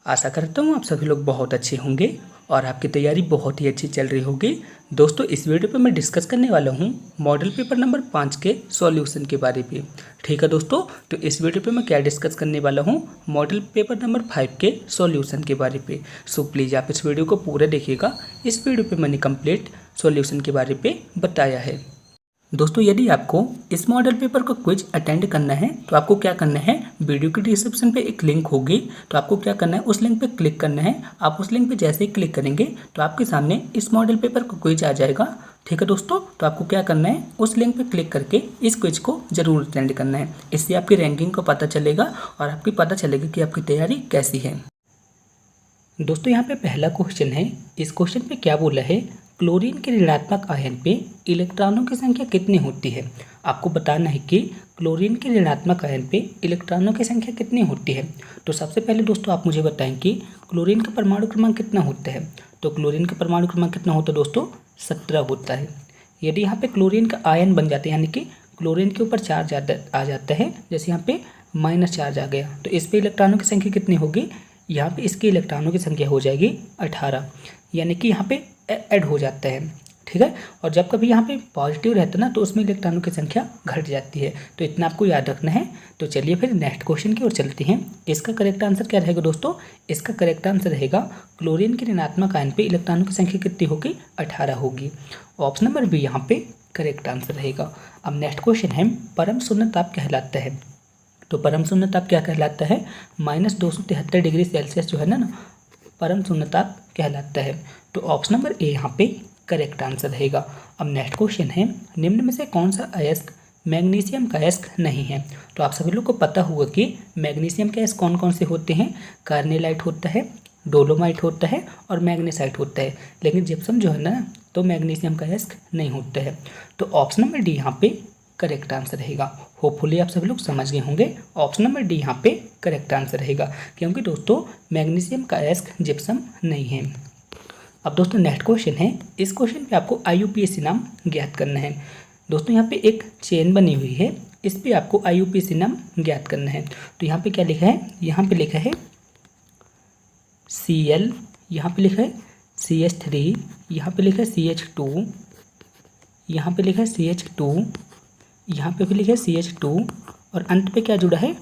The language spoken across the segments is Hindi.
आशा करता हूँ आप सभी लोग बहुत अच्छे होंगे और आपकी तैयारी बहुत ही अच्छी चल रही होगी। दोस्तों, इस वीडियो पे मैं डिस्कस करने वाला हूँ मॉडल पेपर नंबर 5 के सॉल्यूशन के बारे में। ठीक है दोस्तों, तो इस वीडियो पे मैं क्या डिस्कस करने वाला हूँ, मॉडल पेपर नंबर 5 के सॉल्यूशन के बारे में। सो प्लीज़ आप इस वीडियो को पूरा देखिएगा। इस वीडियो पर मैंने कंप्लीट सॉल्यूशन के बारे में बताया है। दोस्तों, यदि आपको इस मॉडल पेपर को क्विज अटेंड करना है तो आपको क्या करना है, वीडियो की डिस्क्रिप्शन पे एक लिंक होगी, तो आपको क्या करना है, उस लिंक पे क्लिक करना है। आप उस लिंक पे जैसे ही क्लिक करेंगे तो आपके सामने इस मॉडल पेपर का क्विज आ जाएगा। ठीक है दोस्तों, तो आपको क्या करना है, उस लिंक पे क्लिक करके इस क्विज को जरूर अटेंड करना है। इससे आपकी रैंकिंग को पता चलेगा और आपकी पता चलेगा कि आपकी तैयारी कैसी है। दोस्तों, यहाँ पे पहला क्वेश्चन है। इस क्वेश्चन पे क्या बोला है, क्लोरीन के ऋणात्मक आयन पे इलेक्ट्रॉनों की संख्या कितनी होती है। आपको बताना है कि क्लोरीन के ऋणात्मक आयन पे इलेक्ट्रॉनों की संख्या कितनी होती है। तो सबसे पहले दोस्तों आप मुझे बताएं कि क्लोरीन का परमाणु क्रमांक कितना होता है। तो क्लोरीन का परमाणु क्रमांक कितना होता है दोस्तों, 17 होता है। यदि यहाँ पे क्लोरीन का आयन बन जाते हैं, यानी कि क्लोरीन के ऊपर चार्ज आ जाता है, जैसे यहाँ पे माइनस चार्ज आ गया, तो इस पे इलेक्ट्रॉनों की संख्या कितनी होगी, यहाँ पे इसके इलेक्ट्रॉनों की संख्या हो जाएगी 18, यानी कि यहाँ पे ऐड हो जाता है। ठीक है, और जब कभी यहाँ पे पॉजिटिव रहता है ना तो उसमें इलेक्ट्रॉनों की संख्या घट जाती है। तो इतना आपको याद रखना है। तो चलिए फिर नेक्स्ट क्वेश्चन की ओर चलते हैं। इसका करेक्ट आंसर क्या रहेगा दोस्तों, इसका करेक्ट आंसर रहेगा क्लोरीन के ऋणात्मक आयन पे इलेक्ट्रॉनों की संख्या कितनी होगी, 18 होगी। ऑप्शन नंबर बी यहाँ पे करेक्ट आंसर रहेगा। अब नेक्स्ट क्वेश्चन है, परम शून्य ताप कहलाता है। तो परम शून्य ताप क्या कहलाता है, -273 डिग्री सेल्सियस जो है ना परम शून्य ताप कहलाता है। तो ऑप्शन नंबर ए यहाँ पे करेक्ट आंसर रहेगा। अब नेक्स्ट क्वेश्चन है, निम्न में से कौन सा अयस्क मैग्नीशियम का अयस्क नहीं है। तो आप सभी लोग को पता होगा कि मैग्नीशियम के अयस्क कौन कौन से होते हैं, कार्नेलाइट होता है, डोलोमाइट होता है और मैग्नेसाइट होता है। लेकिन जिप्सम जो है ना तो मैग्नीशियम का अयस्क नहीं होता है। तो ऑप्शन नंबर डी यहाँ पे करेक्ट आंसर रहेगा। होपफुली आप सभी लोग समझ गए होंगे। ऑप्शन नंबर डी यहाँ पे करेक्ट आंसर रहेगा, क्योंकि दोस्तों मैग्नीशियम का अयस्क जिप्सम नहीं है। अब दोस्तों नेक्स्ट क्वेश्चन है। इस क्वेश्चन पे आपको IUPAC नाम ज्ञात करना है। दोस्तों यहाँ पे एक चेन बनी हुई है, इस पे आपको IUPAC नाम ज्ञात करना है। तो यहाँ पे क्या लिखा है, यहाँ पे लिखा है Cl, यहाँ पे लिखा है CH3, यहाँ पे लिखा है CH2, यहाँ पे लिखा है CH2, यहाँ पे भी लिखा है CH2 और अंत पे क्या जुड़ा है,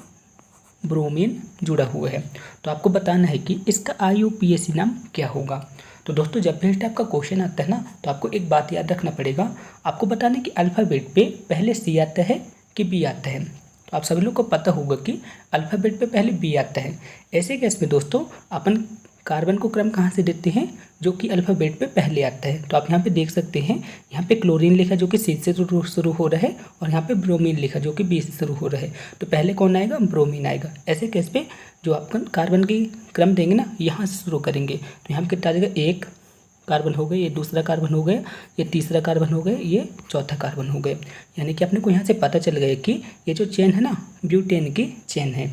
ब्रोमीन जुड़ा हुआ है। तो आपको बताना है कि इसका IUPAC नाम क्या होगा। तो दोस्तों जब भी इस टाइप का क्वेश्चन आता है ना तो आपको एक बात याद रखना पड़ेगा। आपको बताना है कि अल्फ़ाबेट पे पहले C आता है कि B आता है। तो आप सभी लोग को पता होगा कि अल्फ़ाबेट पे पहले B आता है। ऐसे केस में दोस्तों अपन कार्बन को क्रम कहाँ से देते हैं, जो कि अल्फ़ाबेट पे पहले आता है। तो आप यहाँ पे देख सकते हैं, यहाँ पे क्लोरीन लिखा जो कि C से शुरू हो रहा है और यहाँ पे ब्रोमीन लिखा जो कि B से शुरू हो रहा है। तो पहले कौन आएगा, ब्रोमीन आएगा। ऐसे केस पे जो अपन कार्बन की क्रम देंगे ना, यहाँ से शुरू करेंगे। तो यहाँ पे कितना आ जाएगा, एक कार्बन हो गए, ये दूसरा कार्बन हो गया, ये तीसरा कार्बन हो गया, ये चौथा कार्बन हो गया। यानी कि अपने को यहाँ से पता चल गया कि ये जो चेन है ना ब्यूटेन की चेन है।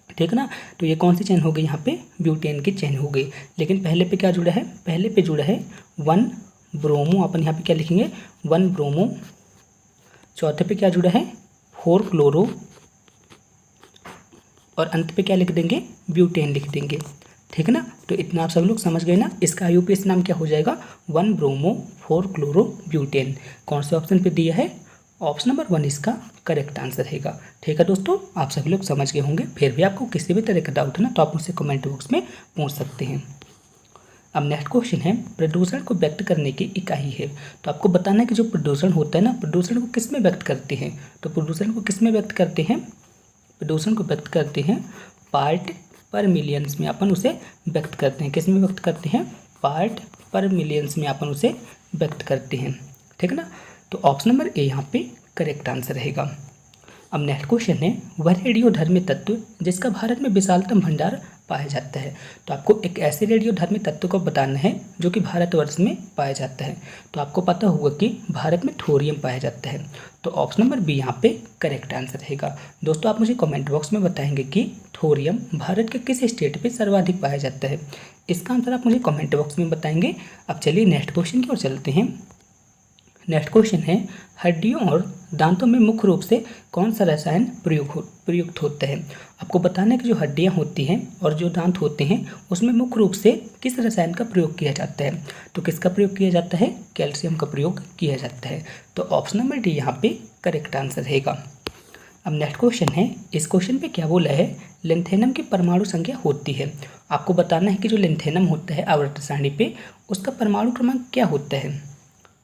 ठीक है ना, तो ये कौन सी चेन हो गई, यहाँ पे ब्यूटेन की चेन हो गई। लेकिन पहले पे क्या जुड़ा है, पहले पे जुड़ा है 1 ब्रोमो, अपन यहाँ पे क्या लिखेंगे 1 ब्रोमो। चौथे पे क्या जुड़ा है 4 क्लोरो और अंत पे क्या लिख देंगे, ब्यूटेन लिख देंगे। ठीक है ना, तो इतना आप सब लोग समझ गए ना। इसका IUPAC नाम क्या हो जाएगा, 1 ब्रोमो 4 क्लोरो ब्यूटेन। कौन से ऑप्शन पे दिया है, ऑप्शन नंबर 1 इसका करेक्ट आंसर रहेगा। ठीक है दोस्तों, आप सभी लोग समझ गए होंगे। फिर भी आपको किसी भी तरह का डाउट है ना तो आप मुझसे कमेंट बॉक्स में पूछ सकते हैं। अब नेक्स्ट क्वेश्चन है, प्रदूषण को व्यक्त करने की इकाई है। तो आपको बताना है कि जो प्रदूषण होता है ना, प्रदूषण को किस में व्यक्त करते हैं। तो प्रदूषण को किस में व्यक्त करते हैं, प्रदूषण को व्यक्त करते हैं पार्ट पर मिलियंस में अपन उसे व्यक्त करते हैं। किस में व्यक्त करते हैं, पार्ट पर मिलियंस में अपन उसे व्यक्त करते हैं। ठीक है ना, तो ऑप्शन नंबर ए यहाँ पे करेक्ट आंसर रहेगा। अब नेक्स्ट क्वेश्चन है, वह रेडियोधर्मी तत्व जिसका भारत में विशालतम भंडार पाया जाता है। तो आपको एक ऐसे रेडियोधर्मी तत्व को बताना है जो कि भारतवर्ष में पाया जाता है। तो आपको पता होगा कि भारत में थोरियम पाया जाता है। तो ऑप्शन नंबर बी यहाँ पे करेक्ट आंसर रहेगा। दोस्तों आप मुझे कमेंट बॉक्स में बताएंगे कि थोरियम भारत के किस स्टेट पे सर्वाधिक पाया जाता है। इसका आंसर आप मुझे कमेंट बॉक्स में बताएंगे। अब चलिए नेक्स्ट क्वेश्चन की ओर चलते हैं। नेक्स्ट क्वेश्चन है, हड्डियों और दांतों में मुख्य रूप से कौन सा रसायन प्रयुक्त होता है। आपको बताना है कि जो हड्डियां होती हैं और जो दांत होते हैं उसमें मुख्य रूप से किस रसायन का प्रयोग किया जाता है। तो किसका प्रयोग किया जाता है, कैल्शियम का प्रयोग किया जाता है। तो ऑप्शन नंबर डी यहाँ पे करेक्ट आंसर रहेगा। अब नेक्स्ट क्वेश्चन है, इस क्वेश्चन पे क्या बोला है, लिंथेनम की परमाणु संख्या होती है। आपको बताना है कि जो लिंथेनम होता है आवर्त सारणी पे उसका परमाणु क्रमांक क्या होता है।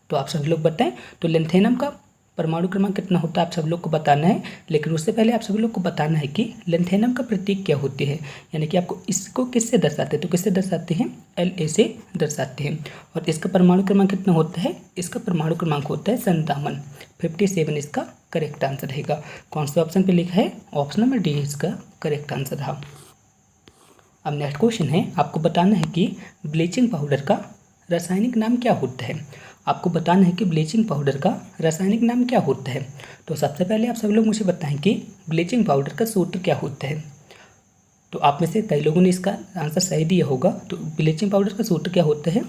तो आप सभी लोग बताएं। तो लिंथेनम का परमाणु क्रमांक कितना होता है आप सभी लोग को बताना है, लेकिन उससे पहले आप सभी लोग को बताना है कि लिंथेनम का प्रतीक क्या होती है, यानी कि आपको इसको किससे दर्शाते हैं। तो किससे दर्शाते हैं, La से दर्शाते हैं। और इसका परमाणु क्रमांक कितना होता है, इसका परमाणु क्रमांक होता है 57, 57 इसका करेक्ट आंसर रहेगा। कौन से ऑप्शन पे लिखा है, ऑप्शन नंबर डी इसका करेक्ट आंसर रहा। अब नेक्स्ट क्वेश्चन है, आपको बताना है कि ब्लीचिंग पाउडर का रासायनिक नाम क्या होता है। आपको बताना है कि ब्लीचिंग पाउडर का रासायनिक नाम क्या होता है। तो सबसे पहले आप सब लोग मुझे बताएं कि ब्लीचिंग पाउडर का सूत्र क्या होता है। तो आप में से कई लोगों ने इसका आंसर सही दिया होगा। तो ब्लीचिंग पाउडर का सूत्र क्या होता है,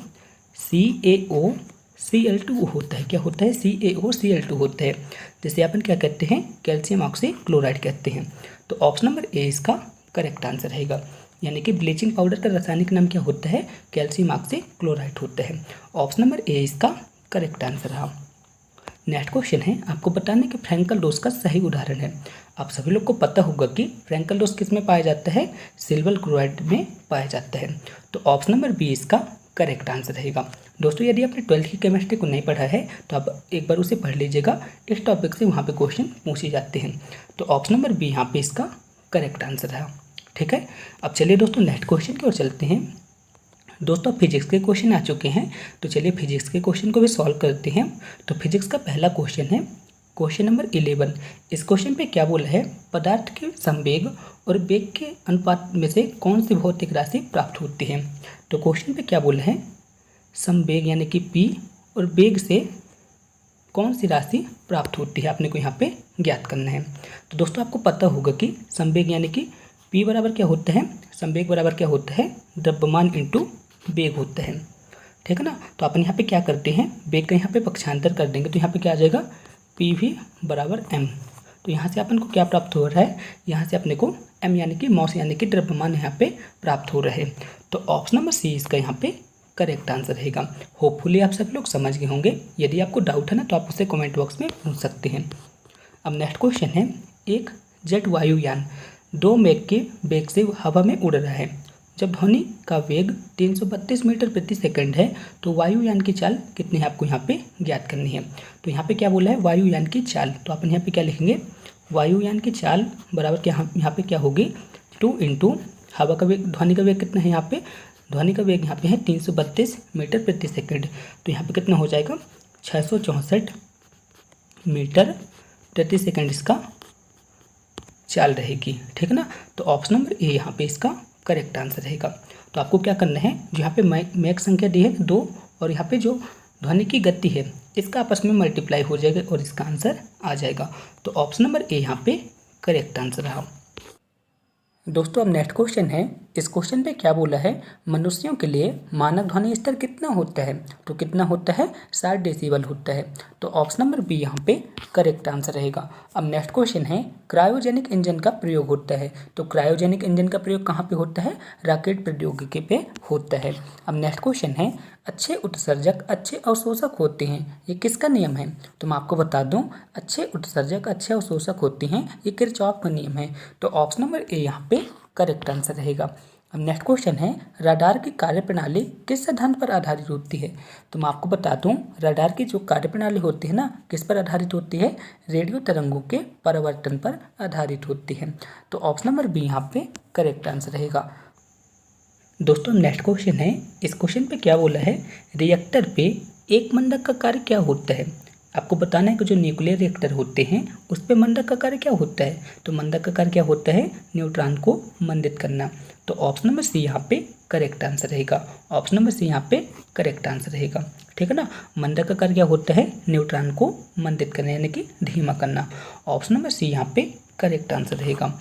CaOCl2 होता है। क्या होता है, CaOCl2 होता है, जिसे अपन क्या कहते हैं, कैल्शियम ऑक्सीक्लोराइड कहते हैं। तो ऑप्शन नंबर ए इसका करेक्ट आंसर रहेगा, यानी कि ब्लीचिंग पाउडर का रासायनिक नाम क्या होता है, कैल्शियम ऑक्सीक्लोराइड होता है। ऑप्शन नंबर ए इसका करेक्ट आंसर रहा। नेक्स्ट क्वेश्चन है, आपको बताना है कि फ्रैंकल डोज का सही उदाहरण है। आप सभी लोग को पता होगा कि फ्रैंकल डोज किस में पाया जाता है, सिल्वर क्लोराइड में पाया जाता है। तो ऑप्शन नंबर बी इसका करेक्ट आंसर रहेगा। दोस्तों यदि आपने 12th की केमिस्ट्री को नहीं पढ़ा है तो आप एक बार उसे पढ़ लीजिएगा, इस टॉपिक से वहाँ पे क्वेश्चन पूछे जाते हैं। तो ऑप्शन नंबर बी यहाँ पे इसका करेक्ट आंसर रहा। ठीक है, अब चलिए दोस्तों नेक्स्ट क्वेश्चन की ओर चलते हैं। दोस्तों फिजिक्स के क्वेश्चन आ चुके हैं, तो चलिए फिजिक्स के क्वेश्चन को भी सॉल्व करते हैं। तो फिजिक्स का पहला क्वेश्चन है क्वेश्चन नंबर 11। इस क्वेश्चन पे क्या बोला है, पदार्थ के संवेग और वेग के अनुपात में से कौन सी भौतिक राशि प्राप्त होती है। तो क्वेश्चन पे क्या बोला है, संवेग यानी कि P और वेग से कौन सी राशि प्राप्त होती है, आपने को यहाँ पे ज्ञात करना है। तो दोस्तों आपको पता होगा कि संवेग यानी कि P बराबर क्या होता है, संवेग बराबर क्या होता है, द्रव्यमान इंटू वेग होता है। ठीक है ना। तो अपन यहाँ पे क्या करते हैं, वेग का यहाँ पे पक्षांतर कर देंगे, तो यहाँ पे क्या आ जाएगा, PV बराबर M। तो यहाँ से अपन को क्या प्राप्त हो रहा है, यहाँ से अपने को M यानी कि मॉस यानी कि द्रव्यमान यहाँ पे प्राप्त हो रहा है। तो ऑप्शन नंबर सी इसका यहाँ पे करेक्ट आंसर रहेगा। होपफुली आप सभी लोग समझ गए होंगे। यदि आपको डाउट है ना तो आप उसे कमेंट बॉक्स में पूछ सकते हैं। अब नेक्स्ट क्वेश्चन है, एक जेट वायुयान 2 मैक के वेग से हवा में उड़ रहा है। जब ध्वनि का वेग 332 मीटर प्रति सेकंड है तो वायुयान की चाल कितनी है, आपको यहाँ पे ज्ञात करनी है। तो यहाँ पे क्या बोला है, वायुयान की चाल। तो अपन यहाँ पे क्या लिखेंगे, वायुयान की चाल बराबर क्या, यहाँ पे क्या होगी, 2 इंटू हवा का वेग, ध्वनि का वेग कितना है, यहाँ पे ध्वनि का वेग यहाँ पे है 332 मीटर प्रति सेकंड। तो यहाँ पे कितना हो जाएगा, 664 मीटर प्रति सेकंड इसका चाल रहेगी। ठीक है ना। तो ऑप्शन नंबर ए यहाँ पे इसका करेक्ट आंसर रहेगा। तो आपको क्या करना है, जो यहाँ पे मैक संख्या दी है 2 और यहाँ पे जो ध्वनि की गति है इसका आपस में मल्टीप्लाई हो जाएगा और इसका आंसर आ जाएगा। तो ऑप्शन नंबर ए यहाँ पे करेक्ट आंसर रहा। दोस्तों अब नेक्स्ट क्वेश्चन है, इस क्वेश्चन पे क्या बोला है, मनुष्यों के लिए मानक ध्वनि स्तर कितना होता है। तो कितना होता है, 60 डेसिबल होता है। तो ऑप्शन नंबर बी यहाँ पे करेक्ट आंसर रहेगा। अब नेक्स्ट क्वेश्चन है, क्रायोजेनिक इंजन का प्रयोग होता है। तो क्रायोजेनिक इंजन का प्रयोग कहाँ पे होता है, रॉकेट प्रौद्योगिकी पे होता है। अब नेक्स्ट क्वेश्चन है, अच्छे उत्सर्जक अच्छे अवशोषक होते हैं, ये किसका नियम है। तो मैं आपको बता दूं, अच्छे उत्सर्जक अच्छे अवशोषक होते हैं, ये किरचॉफ का नियम है। तो ऑप्शन नंबर ए यहाँ पे करेक्ट आंसर रहेगा। अब नेक्स्ट क्वेश्चन है, रडार की कार्यप्रणाली किस सिद्धांत पर आधारित होती है। तो मैं आपको बता दूं, रडार की जो कार्यप्रणाली होती है ना, किस पर आधारित होती है, रेडियो तरंगों के परावर्तन पर आधारित होती है। तो ऑप्शन नंबर बी यहाँ पे करेक्ट आंसर रहेगा। दोस्तों नेक्स्ट क्वेश्चन है, इस क्वेश्चन पे क्या बोला है, रिएक्टर पे एक मंडक का कार्य क्या होता है। आपको बताना है कि जो न्यूक्लियर रिएक्टर होते हैं उस पे मंडक का कार्य क्या होता है। तो मंडक का कार्य क्या होता है, न्यूट्रॉन को मंदित करना। तो ऑप्शन नंबर सी यहाँ पे करेक्ट आंसर रहेगा। ऑप्शन नंबर सी यहाँ पे करेक्ट आंसर रहेगा। ठीक है ना। मंडक का कार्य क्या होता है, न्यूट्रॉन को मंदित करना यानी कि धीमा करना। ऑप्शन नंबर सी यहाँ पे करेक्ट आंसर रहेगा।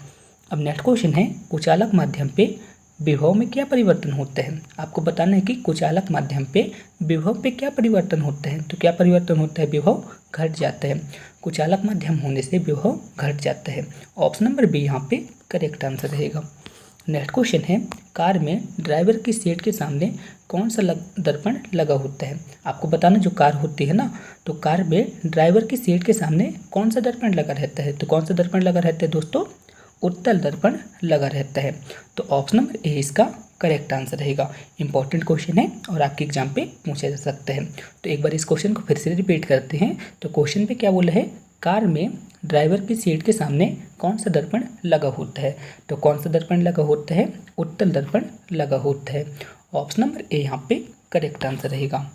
अब नेक्स्ट क्वेश्चन है, कुचालक माध्यम पे विभव में क्या परिवर्तन होते हैं। आपको बताना है कि कुचालक माध्यम पे विभव पे क्या परिवर्तन होते हैं। तो क्या परिवर्तन होता है, विभव घट जाता है। कुचालक माध्यम होने से विभव घट जाता है। ऑप्शन नंबर बी यहाँ पे करेक्ट आंसर रहेगा। नेक्स्ट क्वेश्चन है, कार में ड्राइवर की सीट के सामने कौन सा दर्पण लगा होता है। आपको बताना, जो कार होती है ना, तो कार में ड्राइवर की सीट के सामने कौन सा दर्पण लगा रहता है। तो कौन सा दर्पण लगा रहता है दोस्तों, उत्तल दर्पण लगा रहता है। तो ऑप्शन नंबर ए इसका करेक्ट आंसर रहेगा। इंपॉर्टेंट क्वेश्चन है और आपके एग्जाम पे पूछा जा सकता है। तो एक बार इस क्वेश्चन को फिर से रिपीट करते हैं। तो क्वेश्चन पे क्या बोला है, कार में ड्राइवर की सीट के सामने कौन सा दर्पण लगा होता है। तो कौन सा दर्पण लगा होता है, उत्तल दर्पण लगा होता है। ऑप्शन नंबर ए यहाँ पे करेक्ट आंसर रहेगा।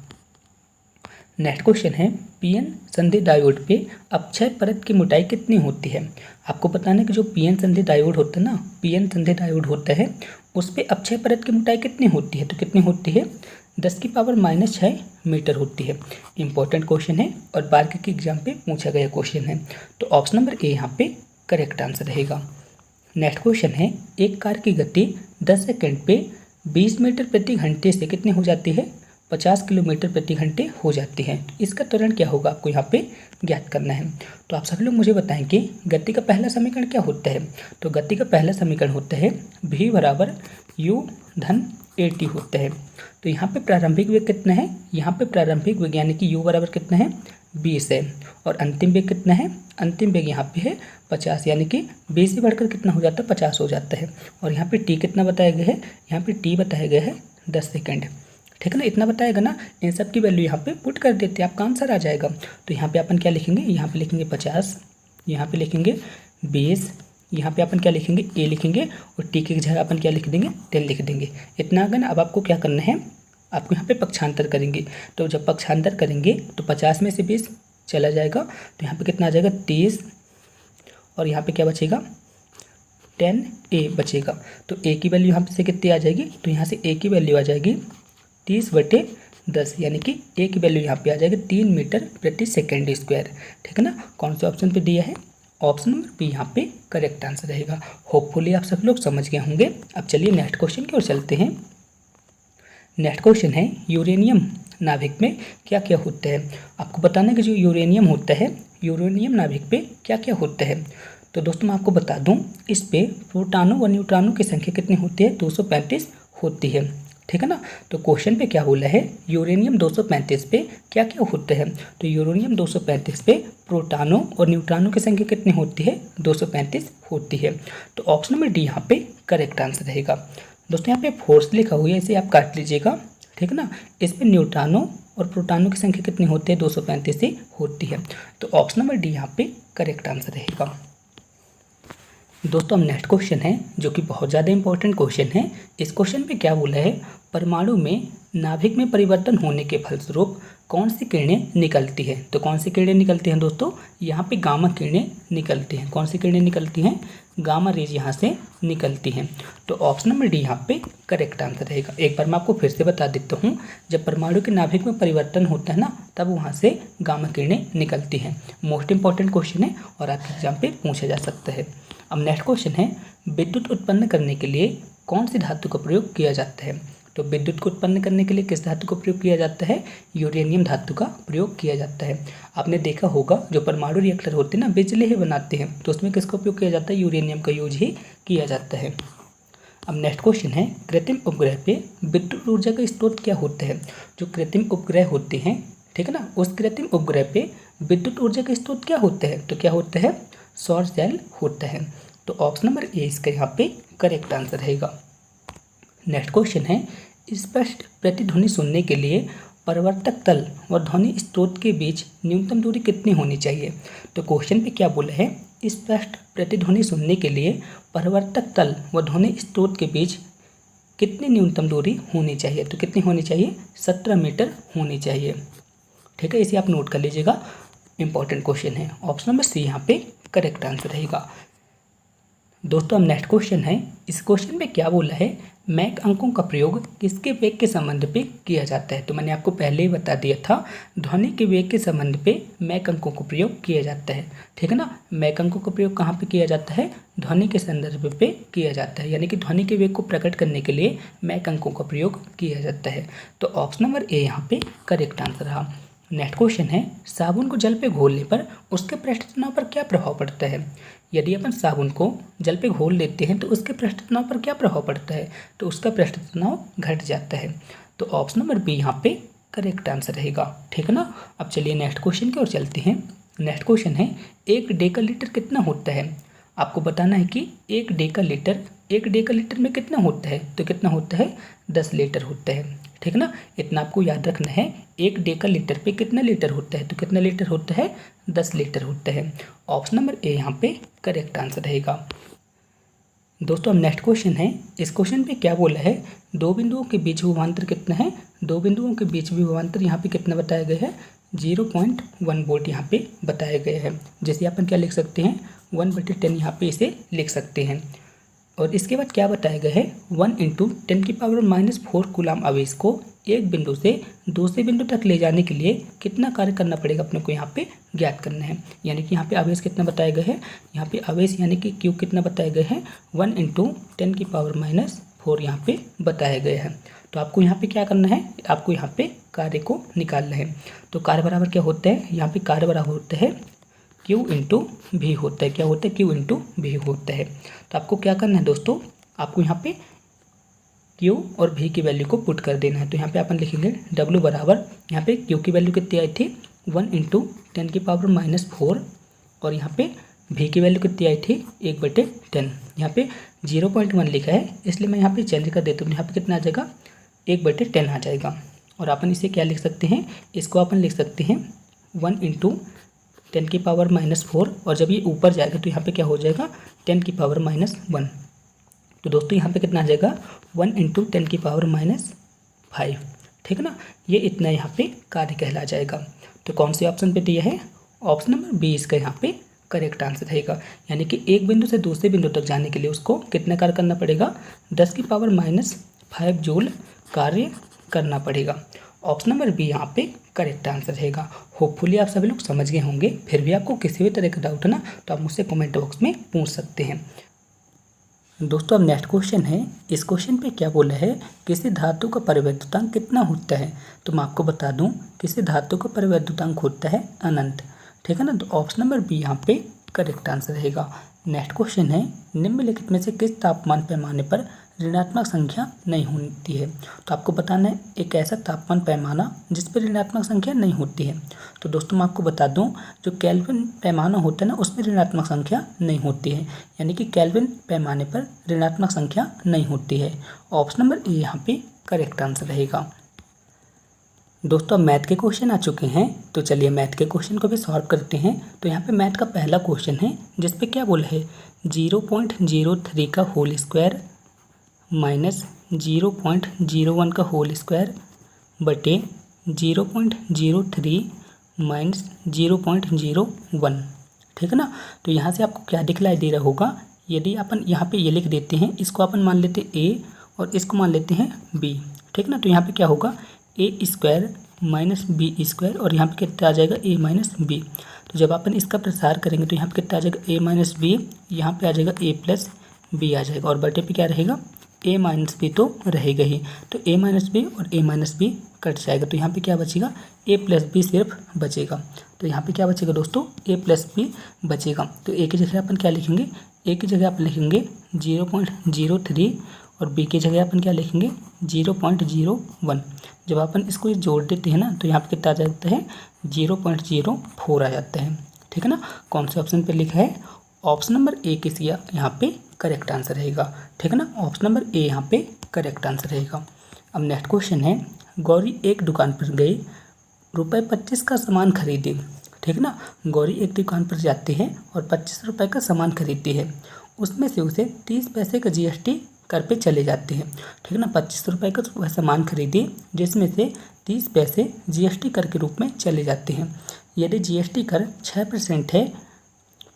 नेक्स्ट क्वेश्चन है, पीएन संधि डायोड पे अपक्षय परत की मोटाई कितनी होती है। आपको बताना है कि जो पीएन संधि डायोड होता है ना, पीएन संधि डायोड होता है, उस पे अपक्षय परत की मोटाई कितनी होती है। तो कितनी होती है, 10⁻⁻6 मीटर होती है। इंपॉर्टेंट क्वेश्चन है और बारहवीं के एग्जाम पे पूछा गया क्वेश्चन है। तो ऑप्शन नंबर ए यहाँ पे करेक्ट आंसर रहेगा। नेक्स्ट क्वेश्चन है, एक कार की गति 10 सेकंड पे 20 मीटर प्रति घंटे से कितनी हो जाती है, 50 किलोमीटर प्रति घंटे हो जाती है। इसका त्वरण क्या होगा, आपको यहाँ पे ज्ञात करना है। तो आप सभी लोग मुझे बताएं कि गति का पहला समीकरण क्या होता है। तो गति का पहला समीकरण होता है v बराबर u धन at होता है। तो यहाँ पे प्रारंभिक वेग कितना है, यहाँ पे प्रारंभिक वेग यानी कि u बराबर कितना है, 20 है। और अंतिम वेग कितना है, अंतिम वेग यहाँ पे है 50, यानी कि 20 से बढ़कर कितना हो जाता है, 50 हो जाता है। और यहाँ पे t कितना बताया गया है, यहाँ पे t बताया गया है 10 सेकेंड। ठीक है ना, इतना बताएगा ना, इन सब की वैल्यू यहाँ पे पुट कर देते हैं, आपका आंसर आ जाएगा। तो यहाँ पे अपन क्या लिखेंगे, यहाँ पे लिखेंगे 50, यहाँ पे लिखेंगे 20, यहाँ पे अपन क्या लिखेंगे, ए लिखेंगे, और टी की जगह अपन क्या लिख देंगे, 10 लिख देंगे। इतना अगर ना, अब आपको क्या करना है, आपको यहाँ पे पक्षांतर करेंगे। तो जब पक्षांतर करेंगे तो 50 में से 20 चला जाएगा, तो यहाँ पे कितना आ जाएगा, 30, और यहाँ पे क्या बचेगा, 10a बचेगा। तो a की वैल्यू यहाँ पे से कितनी आ जाएगी, तो यहाँ से a की वैल्यू आ जाएगी 30/10, यानी कि a की वैल्यू यहाँ पे आ जाएगी 3 मीटर प्रति सेकेंड स्क्वायर। ठीक है ना, कौन से ऑप्शन पे दिया है, ऑप्शन नंबर बी यहाँ पे करेक्ट आंसर रहेगा। होपफुली आप सब लोग समझ गए होंगे। अब चलिए नेक्स्ट क्वेश्चन की ओर चलते हैं। नेक्स्ट क्वेश्चन है, यूरेनियम नाभिक में क्या क्या होता है। आपको बताना है कि जो यूरेनियम होता है, यूरेनियम नाभिक पे क्या क्या होता है। तो दोस्तों मैं आपको बता दूं, इस पे प्रोटॉनों व न्यूट्रॉनों की संख्या कितनी होती है, 235 होती है। ठीक है ना, तो क्वेश्चन पे क्या बोला है, यूरेनियम 235 पे क्या क्या होते हैं। तो यूरेनियम 235 पे प्रोटॉनों और न्यूट्रॉनों की संख्या कितनी होती है, 235 होती है। तो ऑप्शन नंबर डी यहाँ पे करेक्ट आंसर रहेगा। दोस्तों यहाँ पे फोर्स लिखा हुआ है, इसे आप काट लीजिएगा। ठीक है ना, इस पे न्यूट्रॉनों और प्रोटॉनों की संख्या कितनी होती है, 235 ही होती है। तो ऑप्शन नंबर डी यहाँ पे करेक्ट आंसर रहेगा। दोस्तों हम नेक्स्ट क्वेश्चन है, जो कि बहुत ज़्यादा इंपॉर्टेंट क्वेश्चन है। इस क्वेश्चन पे क्या बोला है, परमाणु में नाभिक में परिवर्तन होने के फलस्वरूप कौन सी किरणें निकलती हैं। तो कौन सी किरणें निकलती हैं दोस्तों, यहाँ पे गामा किरणें निकलती हैं। कौन सी किरणें निकलती हैं, गामा रेज यहाँ से निकलती हैं। तो ऑप्शन नंबर डी यहाँ पे करेक्ट आंसर रहेगा। एक बार मैं आपको फिर से बता देता हूँ, जब परमाणु के नाभिक में परिवर्तन होता है ना, तब वहाँ से गामा किरणें निकलती हैं। मोस्ट इंपॉर्टेंट क्वेश्चन है और आपके एग्जाम पे पूछा जा सकता है। अब नेक्स्ट क्वेश्चन है, विद्युत उत्पन्न करने के लिए कौन सी धातु का प्रयोग किया जाता है। तो विद्युत को उत्पन्न करने के लिए किस धातु का प्रयोग किया जाता है, यूरेनियम धातु का प्रयोग किया जाता है। आपने देखा होगा जो परमाणु रिएक्टर होते हैं ना, बिजली ही बनाते हैं, तो उसमें किसका उपयोग किया जाता है, यूरेनियम का यूज ही किया जाता है। अब नेक्स्ट क्वेश्चन है, कृत्रिम उपग्रह पे विद्युत ऊर्जा का स्रोत क्या होता है। जो कृत्रिम उपग्रह होते हैं, ठीक है ना, उस कृत्रिम उपग्रह पे विद्युत ऊर्जा का स्रोत क्या होता है। तो क्या होता है, सौर सेल होता है। तो ऑप्शन नंबर ए इसका यहाँ पे करेक्ट आंसर रहेगा। नेक्स्ट क्वेश्चन है, स्पष्ट प्रतिध्वनि सुनने के लिए परावर्तक तल व ध्वनि स्रोत के बीच न्यूनतम दूरी कितनी होनी चाहिए। तो क्वेश्चन पे क्या बोला है, स्पष्ट प्रतिध्वनि सुनने के लिए परावर्तक तल व ध्वनि स्रोत के बीच कितनी न्यूनतम दूरी होनी चाहिए। तो कितनी होनी चाहिए, 17 मीटर होनी चाहिए। ठीक है, इसे आप नोट कर लीजिएगा, इंपॉर्टेंट क्वेश्चन है। ऑप्शन नंबर सी यहाँ पे करेक्ट आंसर रहेगा। दोस्तों हम नेक्स्ट क्वेश्चन है, इस क्वेश्चन में क्या बोला है, मैक अंकों का प्रयोग किसके वेग के संबंध पे किया जाता है? तो मैंने आपको पहले ही बता दिया था, ध्वनि के वेग के संबंध पे मैक अंकों का प्रयोग किया जाता है। ठीक है ना, मैक अंकों का प्रयोग कहाँ पे किया जाता है? ध्वनि के संदर्भ पे किया जाता है, यानी कि ध्वनि के वेग को प्रकट करने के लिए मैक अंकों का प्रयोग किया जाता है। तो ऑप्शन नंबर ए यहाँ पे करेक्ट आंसर रहा। नेक्स्ट क्वेश्चन है, साबुन को जल पे घोलने पर उसके पृष्ठ तनाव पर क्या प्रभाव पड़ता है? यदि अपन साबुन को जल पे घोल लेते हैं तो उसके पृष्ठ तनाव पर क्या प्रभाव पड़ता है? तो उसका पृष्ठ तनाव घट जाता है। तो ऑप्शन नंबर बी यहाँ पे करेक्ट आंसर रहेगा। ठीक है ना। अब चलिए नेक्स्ट क्वेश्चन की ओर चलते हैं। नेक्स्ट क्वेश्चन है, 1 डेकालीटर कितना होता है? आपको बताना है कि 1 डेकालीटर में कितना होता है? तो कितना होता है? 10 लीटर होता है। ठीक है ना, इतना आपको याद रखना है। 1 डेकालीटर पे कितना लीटर होता है? तो कितना लीटर होता है? 10 लीटर होता है। ऑप्शन नंबर ए यहाँ पे करेक्ट आंसर रहेगा। दोस्तों अब नेक्स्ट क्वेश्चन है, इस क्वेश्चन पे क्या बोला है? 2 बिंदुओं के बीच विभवांतर कितना है? 2 बिंदुओं के बीच विभवांतर यहाँ पे कितना बताया गया है? 0.1 वोल्ट यहाँ पे बताया गया है। जैसे अपन क्या लिख सकते हैं? 1/10 यहाँ पे इसे लिख सकते हैं। और इसके बाद क्या बताया गया है? 1 × 10⁻⁻4 कूलाम आवेश को एक बिंदु से दूसरे बिंदु तक ले जाने के लिए कितना कार्य करना पड़ेगा अपने को यहाँ पे ज्ञात करना है। यानी कि यहाँ पे आवेश कितना बताया गया है? यहाँ पे आवेश यानी कि क्यू कितना बताया गया है? 1 × 10⁻⁻4 यहाँ पे बताया गया है। तो आपको यहाँ पे क्या करना है? आपको यहाँ पे कार्य को निकालना है। तो कार्य बराबर क्या होता है? यहाँ पे कार्य बराबर होता है Q × V होता है। क्या होता है? Q × V होता है। तो आपको क्या करना है दोस्तों? आपको यहाँ पे Q और V की वैल्यू को पुट कर देना है। तो यहाँ पे अपन लिखेंगे W बराबर, यहाँ पे Q की वैल्यू कितनी आई थी? 1 × 10⁻⁻4 और यहाँ पे V की वैल्यू कितनी आई थी? 1/10। यहाँ पे 0.1 लिखा है, इसलिए मैं यहाँ पे चेंज कर देता हूँ। यहाँ पे कितना आ जाएगा? 1/10 आ जाएगा। और अपन इसे क्या लिख सकते हैं? इसको अपन लिख सकते हैं 1 × 10⁻⁻4 और जब ये ऊपर जाएगा तो यहाँ पे क्या हो जाएगा? 10⁻⁻1। तो दोस्तों यहाँ पे कितना आ जाएगा? 1 × 10⁻⁵। ठीक है ना, ये इतना यहाँ पे कार्य कहला जाएगा। तो कौन से ऑप्शन पे दिया है? ऑप्शन नंबर बी इसका यहाँ पे करेक्ट आंसर रहेगा। यानी कि एक बिंदु से दूसरे बिंदु तक जाने के लिए उसको कितना कार्य करना पड़ेगा? 10⁻⁻5 जूल कार्य करना पड़ेगा। ऑप्शन नंबर बी यहाँ पे करेक्ट आंसर रहेगा। होपफुली आप सभी लोग समझ गए होंगे। फिर भी आपको किसी भी तरह का डाउट है ना, तो आप मुझसे कमेंट बॉक्स में पूछ सकते हैं। दोस्तों अब नेक्स्ट क्वेश्चन है, इस क्वेश्चन पे क्या बोला है? किसी धातु का परिवैद्युतांक कितना होता है? तो मैं आपको बता दूं, किसी धातु का परिवैद्युतांक होता है अनंत। ठीक है ना, तो ऑप्शन नंबर बी यहाँ पे करेक्ट आंसर रहेगा। नेक्स्ट क्वेश्चन है, निम्नलिखित में से किस तापमान पैमाने पर ऋणात्मक संख्या नहीं होती है? तो आपको बताना है एक ऐसा तापमान पैमाना जिस पर ऋणात्मक संख्या नहीं होती है। तो दोस्तों मैं आपको बता दूं, जो केल्विन पैमाना होता है ना, उसमें ऋणात्मक संख्या नहीं होती है। यानी कि केल्विन पैमाने पर ऋणात्मक संख्या नहीं होती है। ऑप्शन नंबर ए यहाँ पे करेक्ट आंसर रहेगा। दोस्तों अब मैथ के क्वेश्चन आ चुके हैं, तो चलिए मैथ के क्वेश्चन को भी सॉल्व करते हैं। तो यहाँ पे मैथ का पहला क्वेश्चन है जिस पे क्या बोला है? 0.03 का होल स्क्वायर माइनस 0.01 का होल स्क्वायर बटे 0.03 माइनस 0.01। ठीक है ना, तो यहाँ से आपको क्या दिखलाई दे रहा होगा? यदि अपन यहाँ पे ये लिख देते हैं, इसको अपन मान लेते हैं ए और इसको मान लेते हैं बी। ठीक है ना, तो यहाँ पे क्या होगा? a² माइनस b² और यहाँ पे कितना आ जाएगा? a minus b. तो जब अपन इसका प्रसार करेंगे तो यहाँ पे कितना आ जाएगा? a माइनस बी, यहाँ पे आ जाएगा a प्लस बी आ जाएगा और बटे पे क्या रहेगा? a माइनस बी तो रहेगा ही। तो a माइनस बी और a माइनस बी कट जाएगा, तो यहाँ पे क्या बचेगा? a प्लस बी सिर्फ बचेगा। तो यहाँ पे क्या बचेगा दोस्तों? a प्लस बी बचेगा। तो a की जगह अपन क्या लिखेंगे? a की जगह अपन लिखेंगे 0.03 और b की जगह अपन क्या लिखेंगे? 0.01। जब अपन इसको जोड़ देते हैं ना, तो यहाँ पे कितना आ जाता है? 0.04 आ जाता है। ठीक है ना, कौन से ऑप्शन पे लिखा है? ऑप्शन नंबर ए किसी यहाँ पे करेक्ट आंसर रहेगा। ठीक है ना, ऑप्शन नंबर ए यहाँ पे करेक्ट आंसर रहेगा। अब नेक्स्ट क्वेश्चन है, गौरी एक दुकान पर गई, ₹25 का सामान खरीदे। ठीक है ना, गौरी एक दुकान पर जाती है और 25 रुपये का सामान खरीदती है। उसमें से उसे 30 पैसे का GST कर पे चले जाते हैं। ठीक है ना, 25 रुपये का वह सामान खरीदे जिसमें से 30 पैसे GST कर के रूप में चले जाते हैं। यदि GST कर 6% है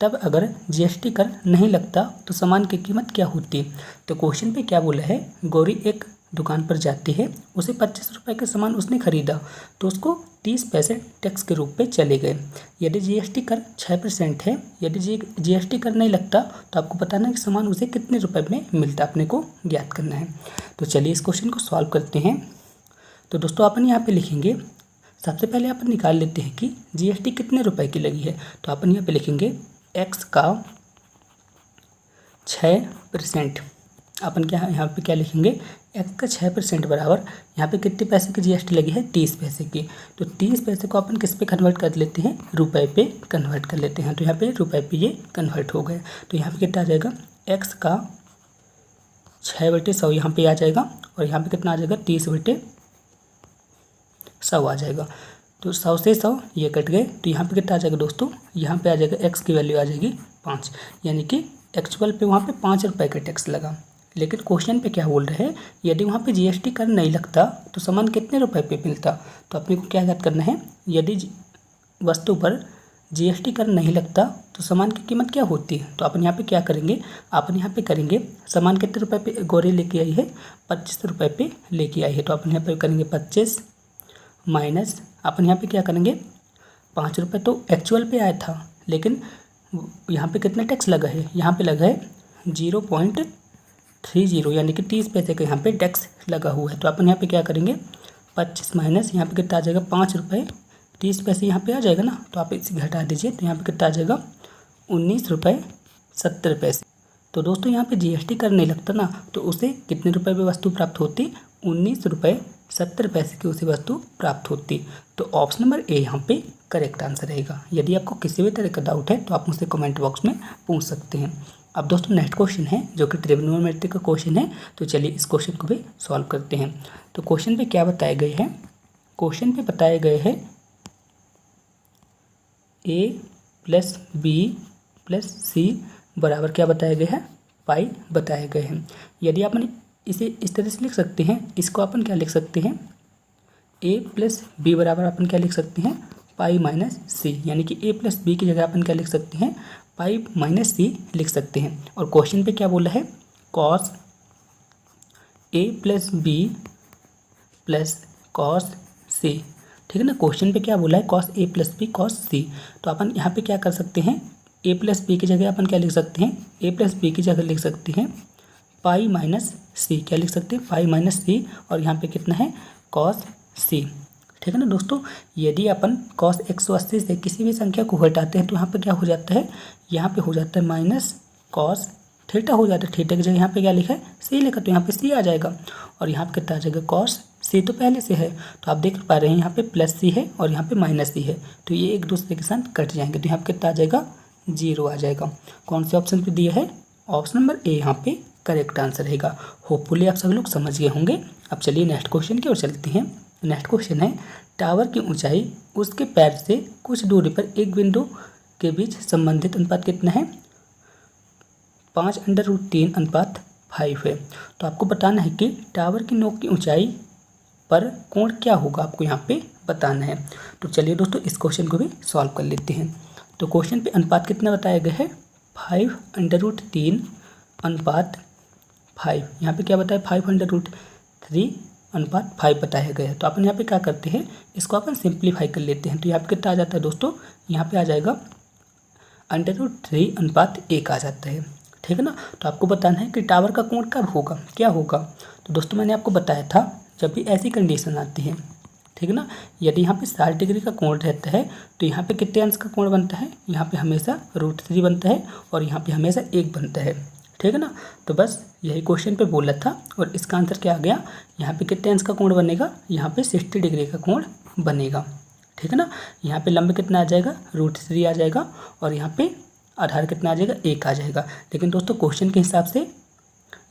तब अगर जीएसटी कर नहीं लगता तो सामान की कीमत क्या होती। तो क्वेश्चन पे क्या बोला है, गौरी एक दुकान पर जाती है, उसे 25 रुपये का सामान उसने खरीदा तो उसको 30 पैसे टैक्स के रूप में चले गए। यदि जीएसटी कर 6% है, यदि जीएसटी कर नहीं लगता तो आपको बताना है कि सामान उसे कितने रुपए में मिलता, अपने को ज्ञात करना है। तो चलिए इस क्वेश्चन को सॉल्व करते हैं। तो दोस्तों अपन यहाँ पे लिखेंगे, सबसे पहले अपन निकाल लेते हैं कि जीएसटी कितने रुपए की लगी है। तो अपन यहाँ पे लिखेंगे x का 6%। अपन क्या यहाँ पे क्या लिखेंगे, x का 6% बराबर यहाँ पे कितने पैसे की जीएसटी लगी है, 30 पैसे की। तो 30 पैसे को अपन किस पे कन्वर्ट कर लेते हैं, रुपए पे कन्वर्ट कर लेते हैं। तो यहाँ पे रुपए पे ये कन्वर्ट हो गए। तो यहाँ पे कितना आ जाएगा, x का 6/100 यहाँ पे आ जाएगा और यहाँ पे कितना आ जाएगा, 30/100 आ जाएगा। तो 100 से 100 ये कट गए। तो यहाँ पे कितना आ जाएगा दोस्तों, यहाँ पे आ जाएगा x की वैल्यू आ जाएगी 5, यानी कि एक्चुअल पे वहाँ पे 5 रुपये का टैक्स लगा। लेकिन क्वेश्चन पे क्या बोल रहे हैं, यदि वहाँ पे जीएसटी कर नहीं लगता तो सामान कितने रुपए पे मिलता। तो अपने को क्या याद करना है, यदि वस्तु पर जीएसटी कर नहीं लगता तो सामान की कीमत क्या होती है। तो अपन यहाँ पे क्या करेंगे, अपन यहाँ पे करेंगे सामान कितने रुपए पे गौरी लेके आई है, 25 रुपये पे लेके आई है। तो अपन यहाँ पे करेंगे 25 माइनस अपन यहाँ पे क्या करेंगे, 5 रुपये तो एक्चुअल पे आया था, लेकिन यहाँ पे कितना टैक्स लगा है, यहाँ पे लगा है 0.30, यानी कि 30 पैसे का यहाँ पे टैक्स लगा हुआ है। तो अपन यहाँ पे क्या करेंगे, 25 माइनस यहाँ पे कितना आ जाएगा, 5 रुपये 30 पैसे यहाँ पे आ जाएगा ना। तो आप इसे घटा दीजिए, तो यहाँ पे कितना आ जाएगा, 19 रुपये 70 पैसे। तो दोस्तों यहाँ पे जीएसटी कर नहीं लगता ना, तो उसे कितने रुपए में वस्तु प्राप्त होती, 19 रुपये 70 पैसे की उसे वस्तु प्राप्त होती। तो ऑप्शन नंबर ए यहाँ पे करेक्ट आंसर रहेगा। यदि आपको किसी भी तरह का डाउट है तो आप मुझसे कमेंट बॉक्स में पूछ सकते हैं। अब दोस्तों नेक्स्ट क्वेश्चन है जो कि ट्रिग्नोमेट्री का क्वेश्चन है। तो चलिए इस क्वेश्चन को भी सॉल्व करते हैं। तो क्वेश्चन पे क्या बताए गए हैं, क्वेश्चन पे बताए गए हैं a + b + c बराबर क्या बताया गया है, पाई बताए गए हैं। यदि अपन इसे इस तरह से लिख सकते हैं, इसको अपन क्या लिख सकते हैं, a + b बराबर अपन क्या लिख सकते हैं, पाई माइनस c, यानी कि a + b की जगह अपन क्या लिख सकते हैं, पाई माइनस c लिख सकते हैं। और क्वेश्चन पे क्या बोला है, cos a + b + cos c, ठीक है ना। क्वेश्चन पे क्या बोला है, cos a + b cos c। तो अपन यहाँ पे क्या कर सकते हैं, a + b की जगह अपन क्या लिख सकते हैं, a + b की जगह लिख सकते हैं पाई माइनस c, क्या लिख सकते हैं, पाई माइनस c, और यहाँ पे कितना है, cos c, ठीक है ना दोस्तों। यदि अपन cos 180 से किसी भी संख्या को घटाते हैं तो यहाँ पे क्या हो जाता है, यहाँ पे हो जाता है माइनस cos थीटा हो जाता है। थीटा की जगह यहाँ पे क्या लिखा है, c लिखा, तो यहाँ पे c आ जाएगा। और यहाँ पे कितना आ जाएगा, cos c तो पहले से है, तो आप देख पा रहे हैं यहाँ पे +c है और यहाँ पे -c है, तो ये एक दूसरे के साथ कट जाएंगे। तो यहाँ पे कितना आ जाएगा, 0 आ जाएगा। कौन से ऑप्शन पे दिया है, ऑप्शन नंबर ए यहाँ पे करेक्ट आंसर रहेगा। होपफुली आप सब लोग समझ गए होंगे। अब चलिए नेक्स्ट क्वेश्चन की ओर चलते हैं। नेक्स्ट क्वेश्चन है, टावर की ऊंचाई उसके पैर से कुछ दूरी पर एक बिंदु के बीच संबंधित अनुपात कितना है, 5√3:5 है। तो आपको बताना है कि टावर की नोक की ऊंचाई पर कोण क्या होगा, आपको यहाँ पे बताना है। तो चलिए दोस्तों इस क्वेश्चन को भी सॉल्व कर लेते हैं। तो क्वेश्चन पे अनुपात कितना बताया गया है, 5√3:5। यहाँ पे क्या बताया, 5√3:5 बताया गया है। तो अपन यहाँ पे क्या करते हैं, इसको अपन सिंप्लीफाई कर लेते हैं। तो यहाँ पे कितना आ जाता है दोस्तों, यहाँ पे आ जाएगा √3:1 आ जाता है, ठीक है ना। तो आपको बताना है कि टावर का कोण कब होगा, क्या होगा। तो दोस्तों मैंने आपको बताया था, जब भी ऐसी कंडीशन आती है, ठीक है ना, यदि यहाँ पे 60 डिग्री का कोण रहता है तो यहाँ पे कितने अंश का कोण बनता है, यहाँ पे हमेशा √3 बनता है और यहाँ पे हमेशा 1 बनता है, ठीक है ना। तो बस यही क्वेश्चन पे बोला था और इसका आंसर क्या आ गया, यहाँ पे कितने अंश का कोण बनेगा, यहाँ पे 60 डिग्री का कोण बनेगा, ठीक है ना। यहाँ पे लंब कितना आ जाएगा, √3 आ जाएगा और यहाँ पे आधार कितना आ जाएगा, 1 आ जाएगा। लेकिन दोस्तों क्वेश्चन के हिसाब से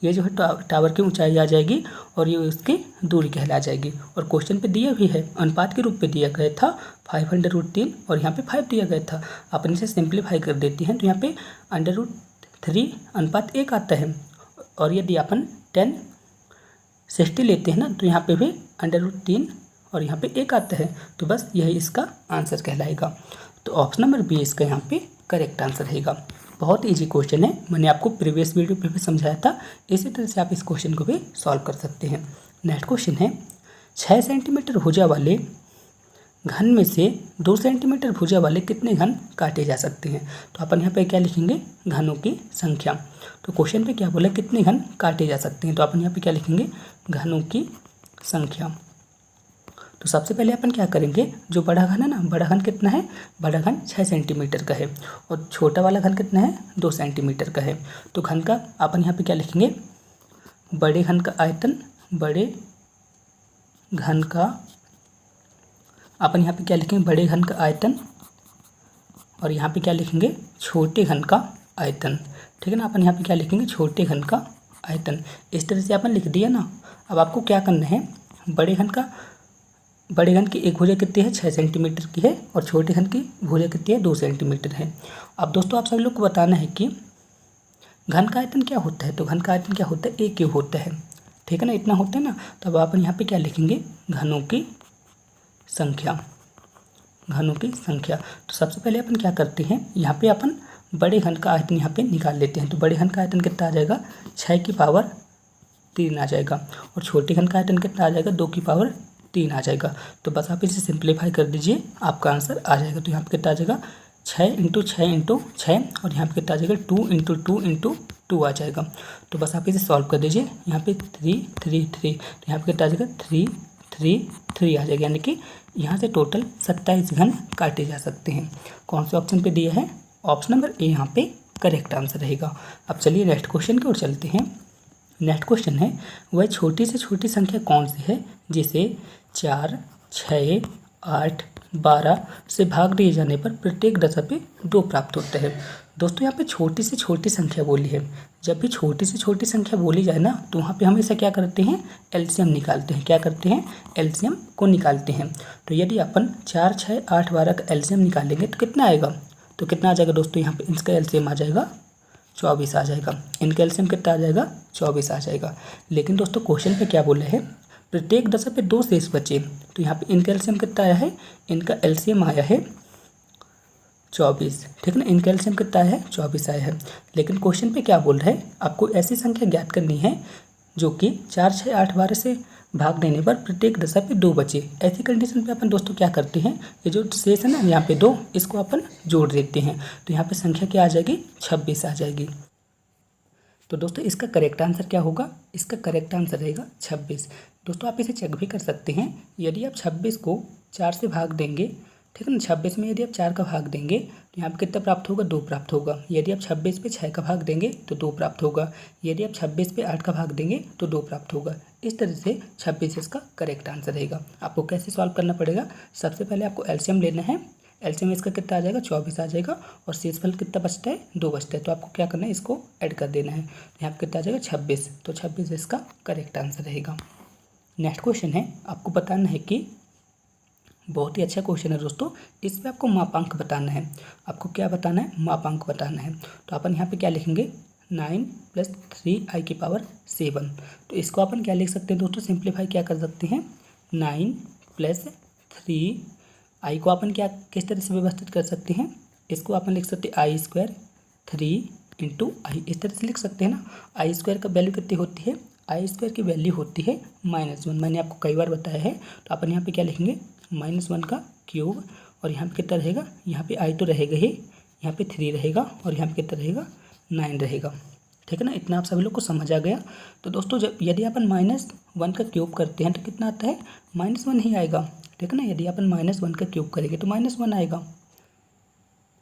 ये जो है टावर की ऊंचाई आ जाएगी और ये उसकी दूरी कहला जाएगी। और क्वेश्चन पे दिया भी है, अनुपात के रूप में दिया गया था 500√3 और यहाँ पे 5 दिया गया था। अपन इसे सिंप्लीफाई कर देते हैं तो यहाँ पे √3:1 आता है। और यदि अपन 10/60 लेते हैं ना तो यहाँ पे भी √3 और यहाँ पे 1 आता है। तो बस यही इसका आंसर कहलाएगा। तो ऑप्शन नंबर बी इसका यहाँ पे करेक्ट आंसर रहेगा। बहुत ईजी क्वेश्चन है, मैंने आपको प्रीवियस वीडियो पे भी समझाया था। इसी तरह से आप इस क्वेश्चन को भी सॉल्व कर सकते हैं। नेक्स्ट क्वेश्चन है 6 सेंटीमीटर भुजा वाले घन में से 2 सेंटीमीटर भुजा वाले कितने घन काटे जा सकते हैं। तो अपन यहाँ पे क्या लिखेंगे, घनों की संख्या। तो क्वेश्चन पे क्या बोला, कितने घन काटे जा सकते हैं, तो अपन यहाँ पे क्या लिखेंगे, घनों की संख्या। तो सबसे पहले अपन क्या करेंगे, जो बड़ा घन है ना, बड़ा घन कितना है, बड़ा घन 6 सेंटीमीटर का है और छोटा वाला घन कितना है, 2 सेंटीमीटर का है। तो घन का अपन यहाँ पे क्या लिखेंगे, बड़े घन का आयतन, बड़े घन का अपन यहाँ पे क्या लिखेंगे, बड़े घन का आयतन, और यहाँ पे क्या लिखेंगे, छोटे घन का आयतन। ठीक है ना, अपन यहाँ पे क्या लिखेंगे, छोटे घन का आयतन। इस तरह से अपन लिख दिया ना। अब आपको क्या करना है, बड़े घन की एक भुजा कितनी है, 6 सेंटीमीटर की है, और छोटे घन की भुजा कितनी है, 2 सेंटीमीटर है। अब दोस्तों आप सभी लोग को बताना है कि घन का आयतन क्या होता है। तो घन का आयतन क्या होता है, एक क्यूब होता है। ठीक है ना, इतना होता है ना। तो अब अपन यहाँ पे क्या लिखेंगे, घनों की संख्या, घनों की संख्या। तो सबसे पहले अपन क्या करते हैं, यहाँ पे अपन बड़े घन का आयतन यहाँ पे निकाल लेते हैं। तो बड़े घन का आयतन कितना आ जाएगा, 6 की पावर 3 आ जाएगा, और छोटे घन का आयतन कितना आ जाएगा, 2 की पावर 3 आ जाएगा। तो बस आप इसे सिंप्लीफाई कर दीजिए, आपका आंसर आ जाएगा। तो यहाँ पे कितना आ जाएगा, 6 × 6 × 6, और यहाँ पे कितना आ जाएगा, 2 × 2 × 2 आ जाएगा। तो बस आप इसे सॉल्व कर दीजिए। यहाँ पे 3 3 3, तो यहाँ पे कितना आ जाएगा, 3 3 3 आ जाएगा, यानी कि यहाँ से टोटल 27 घन काटे जा सकते हैं। कौन से ऑप्शन पे दिया है, ऑप्शन नंबर ए यहाँ पे करेक्ट आंसर रहेगा। अब चलिए नेक्स्ट क्वेश्चन की ओर चलते हैं। नेक्स्ट क्वेश्चन है, वह छोटी से छोटी संख्या कौन सी है जिसे 4 6 8 12 से भाग दिए जाने पर प्रत्येक दशा पे 2 प्राप्त होता है। दोस्तों यहाँ पे छोटी से छोटी संख्या बोली है। जब भी छोटी से छोटी संख्या बोली जाए ना, तो वहाँ पे हमेशा क्या करते हैं, एलसीएम निकालते हैं। क्या करते हैं, एलसीएम को निकालते हैं। तो यदि अपन 4 6 8 12 का एलसीएम निकालेंगे तो कितना आएगा, तो कितना आ जाएगा दोस्तों, यहाँ पे इसका एलसीएम आ जाएगा 24 आ जाएगा। इनका एलसीएम कितना आ जाएगा, 24 आ जाएगा। लेकिन दोस्तों क्वेश्चन पे क्या बोला है, प्रत्येक दशा पे 2 शेष बचे। तो यहाँ पे इनका एलसीएम कितना आया है, इनका एलसीएम आया है 24। ठीक है ना, इनका एलसीएम कितना आया है, 24 आया है। लेकिन क्वेश्चन पे क्या बोल रहा है, आपको ऐसी संख्या ज्ञात करनी है जो कि 4 6 8 12 से भाग देने पर प्रत्येक दशा पे 2 बचे। ऐसी कंडीशन पे अपन दोस्तों क्या करते हैं, ये जो शेष है ना यहाँ पे 2, इसको अपन जोड़ देते हैं। तो यहाँ पे संख्या क्या आ जाएगी, 26 आ जाएगी। तो दोस्तों इसका करेक्ट आंसर क्या होगा, इसका करेक्ट आंसर रहेगा 26। दोस्तों आप इसे चेक भी कर सकते हैं। यदि आप 26 को 4 से भाग देंगे, ठीक है ना, 26 में यदि आप 4 का भाग देंगे तो यहाँ पे कितना प्राप्त होगा, 2 प्राप्त होगा। यदि आप 26 पे 6 का भाग देंगे तो 2 प्राप्त होगा। यदि आप 26 पे 8 का भाग देंगे तो 2 प्राप्त होगा। इस तरह से 26 इसका करेक्ट आंसर रहेगा। आपको कैसे सॉल्व करना पड़ेगा, सबसे पहले आपको एलसीएम लेना है। एलसीएम इसका कितना आ जाएगा, 24 आ जाएगा, और शेषफल कितना बचता है, 2 बचता है। तो आपको क्या करना है, इसको ऐड कर देना है। यहाँ पे कितना आ जाएगा, 26। तो 26 इसका करेक्ट आंसर रहेगा। नेक्स्ट क्वेश्चन है, आपको बताना है कि बहुत ही अच्छा क्वेश्चन है दोस्तों, इस पे आपको मापांक बताना है। आपको क्या बताना है, मापांक बताना है। तो अपन यहाँ पे क्या लिखेंगे, 9 + 3i⁻7। तो इसको अपन क्या लिख सकते हैं दोस्तों, सिंप्लीफाई क्या कर सकते हैं, 9 + 3i को अपन क्या किस तरह से व्यवस्थित कर सकते हैं, इसको अपन लिख सकते हैं i² 3 × i, इस तरह से लिख सकते हैं ना। i² का वैल्यू कितनी होती है, i² की वैल्यू होती है -1। मैंने आपको कई बार बताया है। तो अपन यहाँ पे क्या लिखेंगे, -1 का क्यूब, और यहाँ पे कितना रहेगा, यहाँ पे i तो रहेगा ही, यहाँ पे 3 रहेगा, और यहाँ पे कितना रहेगा, 9 रहेगा। ठीक है ना, इतना आप सभी लोग को समझ आ गया। तो दोस्तों जब यदि अपन -1 का क्यूब करते हैं तो कितना आता है, -1 ही आएगा। ठीक है ना, यदि अपन -1 का क्यूब करेंगे तो -1 आएगा।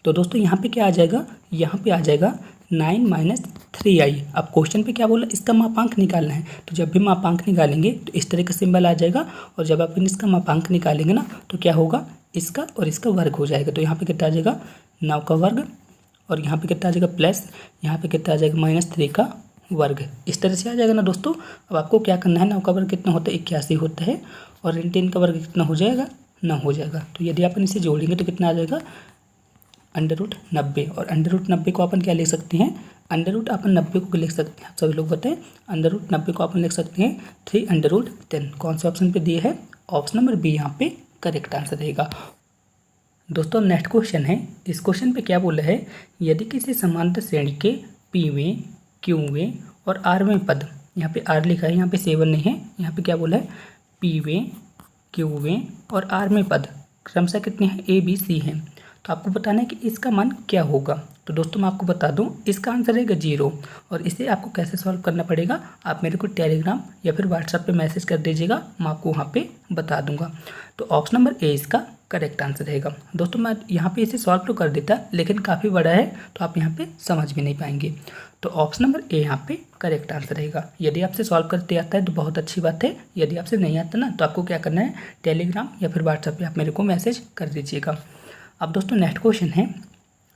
तो दोस्तों यहाँ पे क्या आ जाएगा, यहाँ पे आ जाएगा 9 - 3i। अब क्वेश्चन पे क्या बोला, इसका मापांक निकालना है। तो जब भी मापांक निकालेंगे तो इस तरह का सिंबल आ जाएगा, और जब अपन इसका मापांक निकालेंगे ना तो क्या होगा, इसका और इसका वर्ग हो जाएगा। तो यहाँ पे कितना आ जाएगा, 9 का वर्ग, और यहाँ पे कितना आ जाएगा प्लस, यहाँ पे कितना आ जाएगा -3 का वर्ग। इस तरह से आ जाएगा ना दोस्तों। अब आपको क्या करना है, 9 का वर्ग कितना होता है, 81 होता है, और 10 का वर्ग कितना हो जाएगा, 9 हो जाएगा। तो यदि अपन इसे जोड़ेंगे तो कितना आ जाएगा, √90। और √90 को अपन क्या लिख सकते हैं, अपन 90 को लिख सकते हैं, आप सभी लोग बताएं, √90 को अपन लिख सकते हैं 3√10। कौन से ऑप्शन पे दिए है, ऑप्शन नंबर बी यहाँ पे करेक्ट आंसर रहेगा। दोस्तों नेक्स्ट क्वेश्चन है, इस क्वेश्चन पे क्या बोला है, यदि किसी समांतर श्रेणी के पीवें, क्यूवें और आरवें पद, यहाँ पे आर लिखा है, यहाँ पे 7 नहीं है, यहाँ पे क्या बोला है, पीवें, क्यूवें और आरवें पद क्रमशः कितने हैं, ए बी सी हैं। तो आपको बताना है कि इसका मान क्या होगा। तो दोस्तों मैं आपको बता दूं, इसका आंसर रहेगा 0। और इसे आपको कैसे सॉल्व करना पड़ेगा, आप मेरे को टेलीग्राम या फिर व्हाट्सएप पे मैसेज कर दीजिएगा, मैं आपको वहाँ पे बता दूंगा। तो ऑप्शन नंबर ए इसका करेक्ट आंसर रहेगा। दोस्तों मैं यहाँ पे इसे सॉल्व तो कर देता, लेकिन काफ़ी बड़ा है तो आप यहाँ पे समझ भी नहीं पाएंगे। तो ऑप्शन नंबर ए यहाँ पे करेक्ट आंसर रहेगा। यदि आपसे सॉल्व करते आता है तो बहुत अच्छी बात है, यदि आपसे नहीं आता ना तो आपको क्या करना है, टेलीग्राम या फिर व्हाट्सएप पे आप मेरे को मैसेज कर दीजिएगा। अब दोस्तों नेक्स्ट क्वेश्चन है,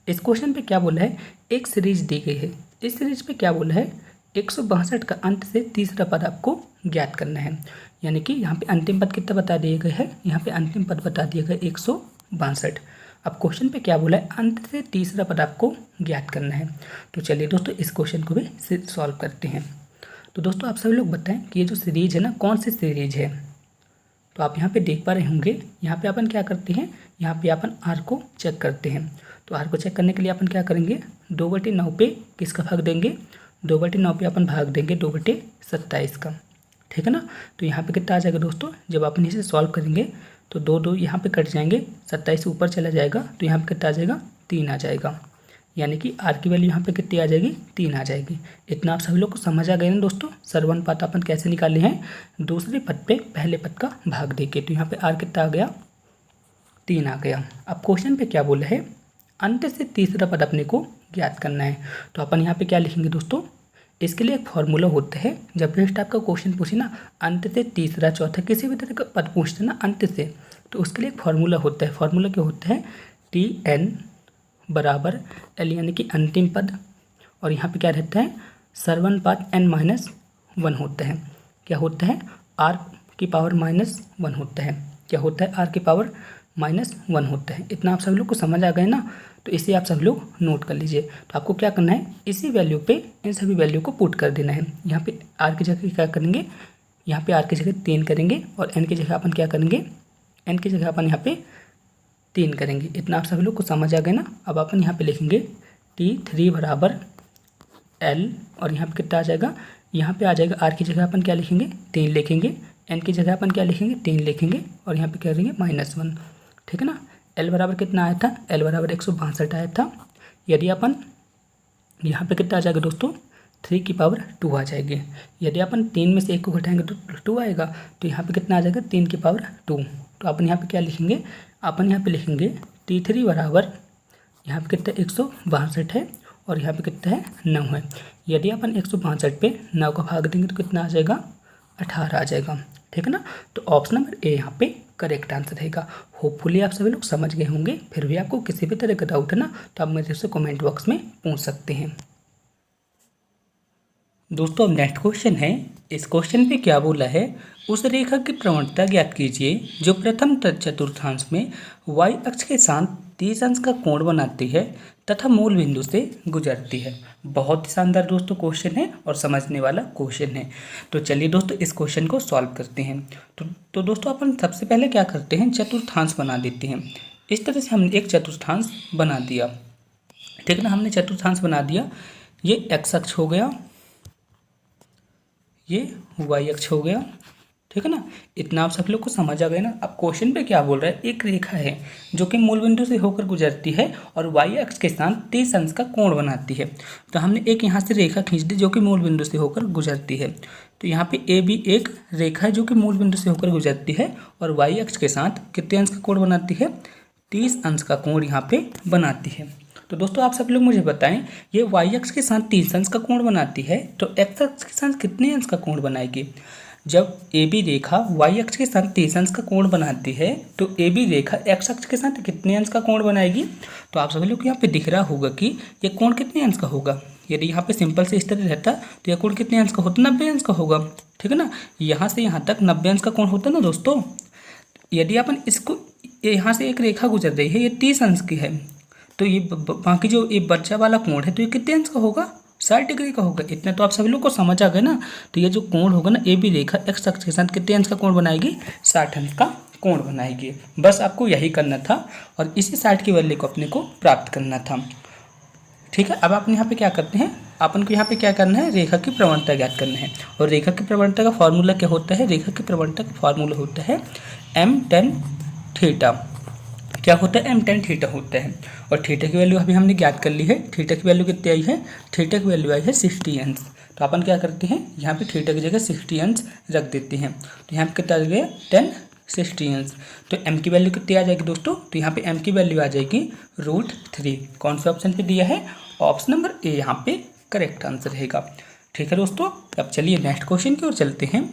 इस क्वेश्चन पे क्या बोला है, एक सीरीज दी गई है, इस सीरीज पे क्या बोला है, 162 का अंत से तीसरा पद आपको ज्ञात करना है। यानी कि यहाँ पे अंतिम पद कितना बता दिया गया है, यहाँ पे अंतिम पद बता दिया गया 162। अब क्वेश्चन पे क्या बोला है, अंत से तीसरा पद आपको ज्ञात करना है। तो चलिए दोस्तों इस क्वेश्चन को भी सॉल्व करते हैं। तो दोस्तों आप सभी लोग बताएं कि ये जो सीरीज है ना, कौन सी सीरीज है। तो आप यहाँ पे देख पा रहे होंगे, यहाँ पे अपन क्या करते हैं, यहाँ पे अपन आर को चेक करते हैं। तो आर को चेक करने के लिए अपन क्या करेंगे, 2/9 पे किसका भाग देंगे, 2/9 पे अपन भाग देंगे 2/27 का, ठीक है ना। तो यहाँ पे कितना आ जाएगा दोस्तों, जब अपन इसे सॉल्व करेंगे तो 2 यहाँ पे कट जाएंगे, 27 ऊपर चला जाएगा, तो यहाँ पे कितना आ जाएगा, 3 आ जाएगा। यानी कि आर की वैल्यू यहाँ पे कितनी आ जाएगी, 3 आ जाएगी। इतना आप सभी लोग को समझ आ गया ना दोस्तों, सर्वानुपात अपन कैसे निकाले हैं, दूसरे पद पे पहले पद का भाग देके। तो यहाँ पे आर कितना आ गया, 3 आ गया। अब क्वेश्चन पे क्या बोला है, अंत से तीसरा पद अपने को ज्ञात करना है। तो अपन यहाँ पे क्या लिखेंगे दोस्तों, इसके लिए एक फॉर्मूला होता है, जब भी इस टाइप का क्वेश्चन पूछे ना, अंत से तीसरा चौथा किसी भी तरह का पद पूछते ना अंत से, तो उसके लिए एक फार्मूला होता है। फार्मूला क्या होता है, TN बराबर L यानी कि अंतिम पद, और यहाँ पे क्या रहता है, सर्वानुपात n-1 होता है। क्या होता है, r की पावर -1 होता है। क्या होता है, r की पावर -1 होता है। इतना आप सभी लोग को समझ आ गए ना, तो इसे आप सभी लोग नोट कर लीजिए। तो आपको क्या करना है, इसी वैल्यू पे इन सभी वैल्यू को पुट कर देना है। यहाँ पे r की जगह क्या करेंगे, यहाँ पे r की जगह 3 करेंगे, और n की जगह अपन क्या करेंगे, n की जगह अपन यहाँ पे 3 करेंगे। इतना आप सभी लोग को समझ आ गया ना। अब अपन यहाँ पे लिखेंगे T3 बराबर L, और यहाँ पे कितना आ जाएगा, यहाँ पे आ जाएगा r की जगह अपन क्या लिखेंगे, 3 लिखेंगे, n की जगह अपन क्या लिखेंगे, 3 लिखेंगे, और यहाँ पे क्या करेंगे, -1, ठीक है ना। L बराबर कितना आया था, L बराबर 162 आया था। यदि अपन यहाँ पे कितना आ जाएगा दोस्तों, 3 की पावर 2 आ जाएगी। यदि अपन 3 में से 1 को घटाएंगे तो 2 आएगा, तो यहाँ पे कितना आ जाएगा, 3 की पावर 2। तो अपन यहाँ पे क्या लिखेंगे, अपन यहाँ पे लिखेंगे T3 बराबर, यहाँ पे कितना 162 है, और यहाँ पे कितना है, 9 है। यदि अपन 162 पे 9 का भाग देंगे तो कितना आ जाएगा, 18 आ जाएगा, ठीक है ना। तो ऑप्शन नंबर ए यहाँ पे करेक्ट आंसर रहेगा। होपफुली आप सभी लोग समझ गए होंगे। फिर भी आपको किसी भी तरह का डाउट है ना, तो आप मेरे से कमेंट बॉक्स में पूछ सकते हैं। दोस्तों अब नेक्स्ट क्वेश्चन है, इस क्वेश्चन पे क्या बोला है, उस रेखा की प्रवणता ज्ञात कीजिए जो प्रथम चतुर्थांश में y अक्ष के साथ 30 अंश का कोण बनाती है तथा मूल बिंदु से गुजरती है। बहुत ही शानदार दोस्तों क्वेश्चन है और समझने वाला क्वेश्चन है। तो चलिए दोस्तों इस क्वेश्चन को सॉल्व करते हैं। तो दोस्तों अपन सबसे पहले क्या करते हैं, चतुर्थांश बना देते हैं। इस तरह से हमने एक चतुर्थांश बना दिया, ठीक है ना। हमने चतुर्थांश बना दिया, ये x अक्ष हो गया, ये y अक्ष हो गया, ठीक है ना। इतना आप सब लोग को समझ आ गया ना। अब क्वेश्चन पे क्या बोल रहा है, एक रेखा है जो कि मूल बिंदु से होकर गुजरती है और y अक्ष के साथ 30 अंश का कोण बनाती है। तो हमने एक यहाँ से रेखा खींच दी जो कि मूल बिंदु से होकर गुजरती है। तो यहाँ पे ए भी एक रेखा है जो कि मूल बिंदु से होकर गुजरती है और y अक्ष के साथ कितने अंश का कोण बनाती है, 30 अंश का कोण यहाँ पे बनाती है। तो दोस्तों आप सब लोग मुझे बताएं, ये y अक्ष के साथ 30 अंश का कोण बनाती है तो x अक्ष के साथ कितने अंश का कोण बनाएगी। जब ए बी रेखा y अक्ष के साथ 30 अंश का कोण बनाती है तो ए बी रेखा x अक्ष के साथ कितने अंश का कोण बनाएगी। तो आप सभी लोग को यहाँ पे दिख रहा होगा कि ये कोण कितने अंश का होगा। यदि यहाँ पे सिंपल से इस तरह रहता तो यह कोण कितने अंश का होता, 90 अंश का होगा, ठीक है ना। यहाँ से यहाँ तक 90 अंश का कोण होता ना दोस्तों। यदि अपन इसको, यहाँ से एक रेखा गुजर रही है, ये 30 अंश की है, तो ये बाकी जो ये बच्चा वाला कोण है तो ये कितने अंश का होगा, 60 डिग्री का होगा। इतना तो आप सभी लोग को समझ आ गया ना। तो ये जो कोण होगा ना, ए बी रेखा x अक्ष के साथ कितने अंश का कोण बनाएगी, 60 अंश का कोण बनाएगी। बस आपको यही करना था और इसी साइड की वैल्यू को अपने को प्राप्त करना था। ठीक है, अब आप यहाँ पे क्या करते हैं, अपन को यहाँ पे क्या करना है, रेखा की प्रवणता ज्ञात करना है। और रेखा की प्रवणता का फॉर्मूला क्या होता है, रेखा की प्रवणता का फॉर्मूला होता है m tan थीटा। क्या होता है, m tan थीटा होता है। और थीटा की वैल्यू अभी हमने ज्ञात कर ली है। थीटा की वैल्यू कितनी आई है, थीटा की वैल्यू आई है 60 अंश। तो अपन क्या करते हैं, यहाँ पे थीटा की जगह 60 अंश रख देते हैं। तो यहाँ पे कितना आ गया, 10 60 अंश। तो m की वैल्यू कितनी आ जाएगी दोस्तों, तो यहाँ पे m की वैल्यू आ जाएगी √3। कौन से ऑप्शन पे दिया है, ऑप्शन नंबर ए यहाँ पे करेक्ट आंसर रहेगा। ठीक है दोस्तों, अब चलिए नेक्स्ट क्वेश्चन की ओर चलते हैं।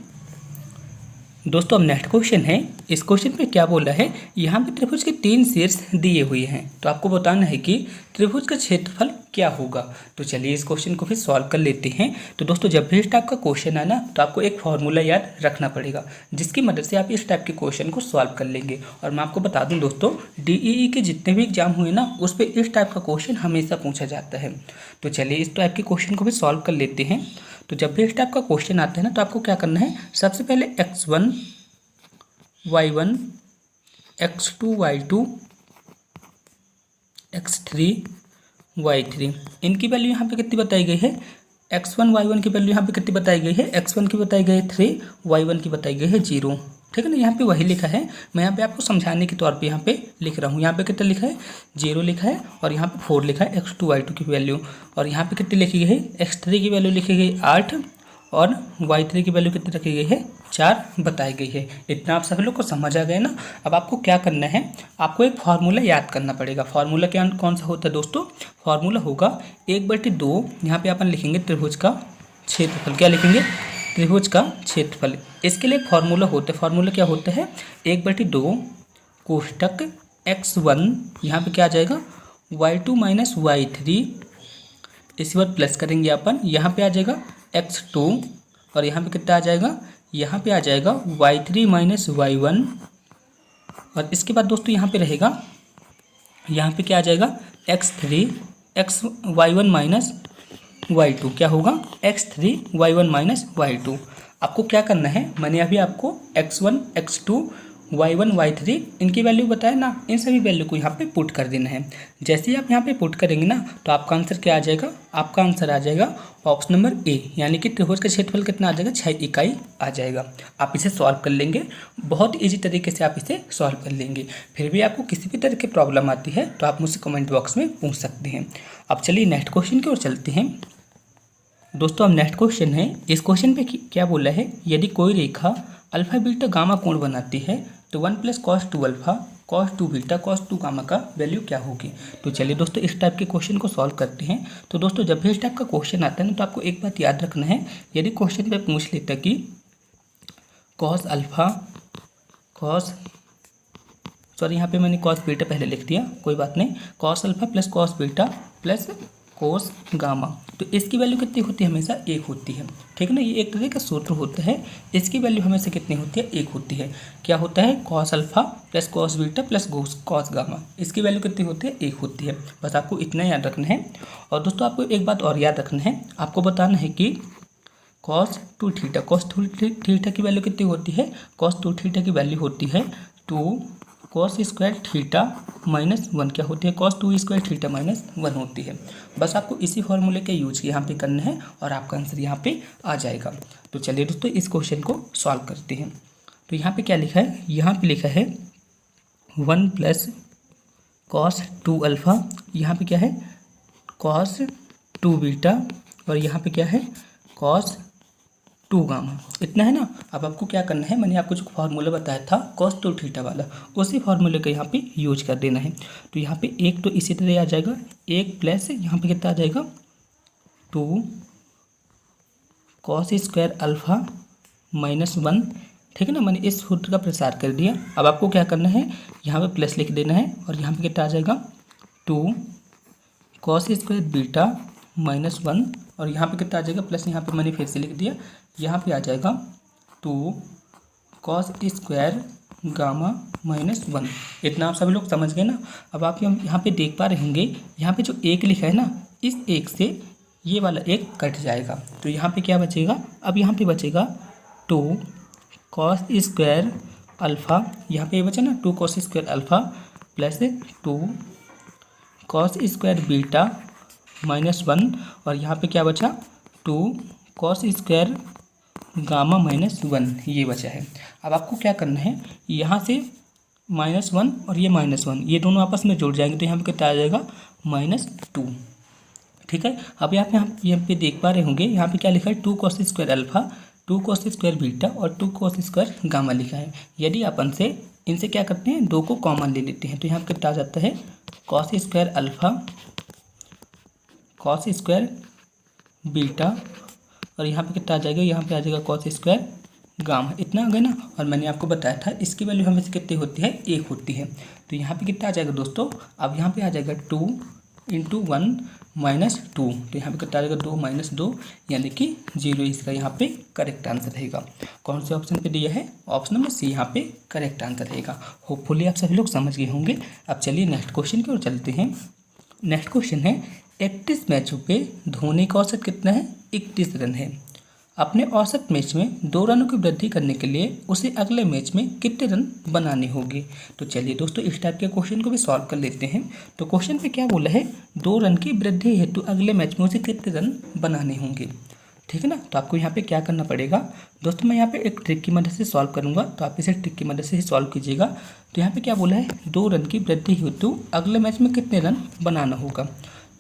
दोस्तों अब नेक्स्ट क्वेश्चन है, इस क्वेश्चन पे क्या बोला है, यहाँ पे त्रिभुज के 3 शीर्ष दिए हुए हैं। तो आपको बताना है कि त्रिभुज का क्षेत्रफल क्या होगा। तो चलिए इस क्वेश्चन को फिर सॉल्व कर लेते हैं। तो दोस्तों जब भी इस टाइप का क्वेश्चन है ना, तो आपको एक फॉर्मूला याद रखना पड़ेगा, जिसकी मदद से आप इस टाइप के क्वेश्चन को सॉल्व कर लेंगे। और मैं आपको बता दूँ दोस्तों, DEE के जितने भी एग्जाम हुए ना, उस पर इस टाइप का क्वेश्चन हमेशा पूछा जाता है। तो चलिए इस टाइप के क्वेश्चन को भी सॉल्व कर लेते हैं। तो जब भी इस टाइप का क्वेश्चन आता है ना, तो आपको क्या करना है, सबसे पहले x1 y1 x2 y2 x3 y3 इनकी वैल्यू यहाँ पे कितनी बताई गई है, x1 y1 की वैल्यू यहाँ पे कितनी बताई गई है, x1 की बताई गई है 3, y1 की बताई गई है 0। ठीक है ना, यहाँ पे वही लिखा है, मैं यहाँ पे आपको समझाने के तौर पे यहाँ पे लिख रहा हूँ। यहाँ पे कितना लिखा है, 0 लिखा है, और यहाँ पे 4 लिखा है x2 y2 की वैल्यू। और यहाँ पे कितनी लिखी गई है, x3 की वैल्यू लिखी गई 8 और y3 की वैल्यू कितनी रखी गई है, 4 बताई गई है। इतना आप सभी लोग को समझ आ गए ना। अब आपको क्या करना है, आपको एक फार्मूला याद करना पड़ेगा। फार्मूला क्या कौन सा होता है दोस्तों, फार्मूला होगा 1/2। यहाँ पे अपन लिखेंगे त्रिभुज का क्षेत्रफल। क्या लिखेंगे, त्रिभुज का क्षेत्रफल। इसके लिए फार्मूला होता है, फार्मूला क्या होता है, 1/2 कोष्टक x1, यहाँ पे क्या आ जाएगा, y2 - y3, इसके बाद प्लस करेंगे अपन, यहाँ पे आ जाएगा x2, और यहाँ पे कितना आ जाएगा, यहाँ पे आ जाएगा y3 - y1। और इसके बाद दोस्तों यहाँ पे रहेगा, यहाँ पे क्या आ जाएगा, x3 y1 - y2। क्या होगा, x3 y1 - y2। आपको क्या करना है, मैंने अभी आपको x1 x2 y1 y3 इनकी वैल्यू बताया ना, इन सभी वैल्यू को यहाँ पे पुट कर देना है। जैसे ही आप यहाँ पे पुट करेंगे ना, तो आपका आंसर क्या आ जाएगा, आपका आंसर आ जाएगा ऑप्शन नंबर ए, यानी कि त्रिभुज का क्षेत्रफल कितना आ जाएगा, 6 इकाई आ जाएगा। आप इसे सॉल्व कर लेंगे, बहुत ईजी तरीके से आप इसे सॉल्व कर लेंगे। फिर भी आपको किसी भी तरह की प्रॉब्लम आती है तो आप मुझसे कमेंट बॉक्स में पूछ सकते हैं। अब चलिए नेक्स्ट क्वेश्चन की ओर चलते हैं। दोस्तों अब नेक्स्ट क्वेश्चन है, इस क्वेश्चन पे क्या बोला है, यदि कोई रेखा अल्फा बीटा गामा कोण बनाती है तो 1 + cos 2 alpha cos 2 beta cos 2 gamma का वैल्यू क्या होगी। तो चलिए दोस्तों इस टाइप के क्वेश्चन को सॉल्व करते हैं। तो दोस्तों जब भी इस टाइप का क्वेश्चन आता है ना, तो आपको एक बात याद रखना है, यदि क्वेश्चन पे पूछ लेता कि cos अल्फा यहाँ पे मैंने cos बीटा पहले लिख दिया, कोई बात नहीं, cos alpha + cos beta + cos gamma, तो इसकी वैल्यू कितनी होती है, हमेशा 1 होती है। ठीक है ना, ये एक तरह का सूत्र होता है, इसकी वैल्यू हमेशा कितनी होती है, 1 होती है। क्या होता है, cos alpha + cos beta + cos gamma, इसकी वैल्यू कितनी होती है, 1 होती है। बस आपको इतना याद रखना है। और दोस्तों आपको एक बात और याद रखना है, आपको बताना है कि cos 2 थीटा की वैल्यू कितनी होती है, cos 2 थीटा की वैल्यू होती है 2 cos स्क्वायर थीटा -1। क्या होती है, cos 2 स्क्वायर थीटा -1 होती है। बस आपको इसी फॉर्मूले का यूज यहाँ पे करना है और आपका आंसर यहाँ पे आ जाएगा। तो चलिए दोस्तों इस क्वेश्चन को सॉल्व करते हैं। तो यहाँ पे क्या लिखा है, यहाँ पे लिखा है 1 + cos 2 अल्फा, यहाँ पे क्या है cos 2 बीटा, और यहाँ पे क्या है cos 2 गामा। इतना है ना। अब आपको क्या करना है, मैंने आपको जो फार्मूला बताया था cos 2 थीटा वाला, उसी फार्मूले का यहाँ पे यूज कर देना है। तो यहाँ पे 1 तो इसी तरह आ जाएगा, 1 प्लस यहाँ पे कितना आ जाएगा 2 cos स्क्वायर अल्फा -1। ठीक है ना, मैंने इस सूत्र का प्रसार कर दिया। अब आपको क्या करना है, यहाँ पे प्लस लिख देना है, और यहाँ पे कितना आ जाएगा 2 cos स्क्वायर बीटा -1, और यहाँ पे कितना आ जाएगा प्लस, यहाँ पे मैंने फिर से लिख दिया, यहाँ पे आ जाएगा 2 cos स्क्वायर गामा -1। इतना आप सभी लोग समझ गए ना। अब आप यहाँ पे देख पा रहे होंगे, यहाँ पे जो 1 लिखा है ना, इस 1 से ये वाला 1 कट जाएगा, तो यहाँ पे क्या बचेगा, अब यहाँ पे बचेगा 2 cos स्क्वायर अल्फ़ा, यहाँ पे ये बचा ना 2 cos square alpha plus 2 cos square beta -1, और यहाँ पे क्या बचा 2 cos स्क्वायर गामा -1, ये बचा है। अब आपको क्या करना है, यहाँ से -1 और ये -1 ये दोनों आपस में जुड़ जाएंगे, तो यहाँ पे कितना आ जाएगा -2। ठीक है। अब यहाँ पे देख पा रहे होंगे, यहाँ पे क्या लिखा है 2 cos square alpha, 2 cos square beta और 2 cos स्क्वायर गामा लिखा है। यदि अपन से इनसे क्या करते हैं, 2 को कॉमन ले लेते हैं, तो यहाँ पे कितना आ जाता है cos square alpha, cos square beta, और यहाँ पे कितना आ जाएगा, यहाँ पे आ जाएगा cos स्क्वायर गामा। इतना आ गया ना। और मैंने आपको बताया था इसकी वैल्यू हमेशा कितनी होती है, 1 होती है। तो यहाँ पे कितना आ जाएगा दोस्तों, अब यहाँ पे आ जाएगा 2 × 1 - 2, तो यहाँ पे कितना आ जाएगा 2 - 2 यानी कि 0, इसका यहाँ पे करेक्ट आंसर रहेगा। कौन से ऑप्शन पे दिया है, ऑप्शन नंबर सी यहाँ पे करेक्ट आंसर रहेगा। होपफुली आप सभी लोग समझ गए होंगे। अब चलिए नेक्स्ट क्वेश्चन की ओर चलते हैं। नेक्स्ट क्वेश्चन है 31 मैचों पे धोनी का औसत कितना है, 31 रन है। अपने औसत मैच में 2 रनों की वृद्धि करने के लिए उसे अगले मैच में कितने रन बनाने होंगे। तो चलिए दोस्तों इस टाइप के क्वेश्चन को भी सॉल्व कर लेते हैं। तो क्वेश्चन पे क्या बोला है, 2 रन की वृद्धि हेतु अगले मैच में उसे कितने रन बनाने होंगे। ठीक है ना। तो आपको यहाँ पे क्या करना पड़ेगा दोस्तों, मैं यहाँ पे एक ट्रिक की मदद से सॉल्व करूँगा, तो आप इसे ट्रिक की मदद से ही सॉल्व कीजिएगा। तो यहाँ पे क्या बोला है, 2 रन की वृद्धि हेतु अगले मैच में कितने रन बनाना होगा।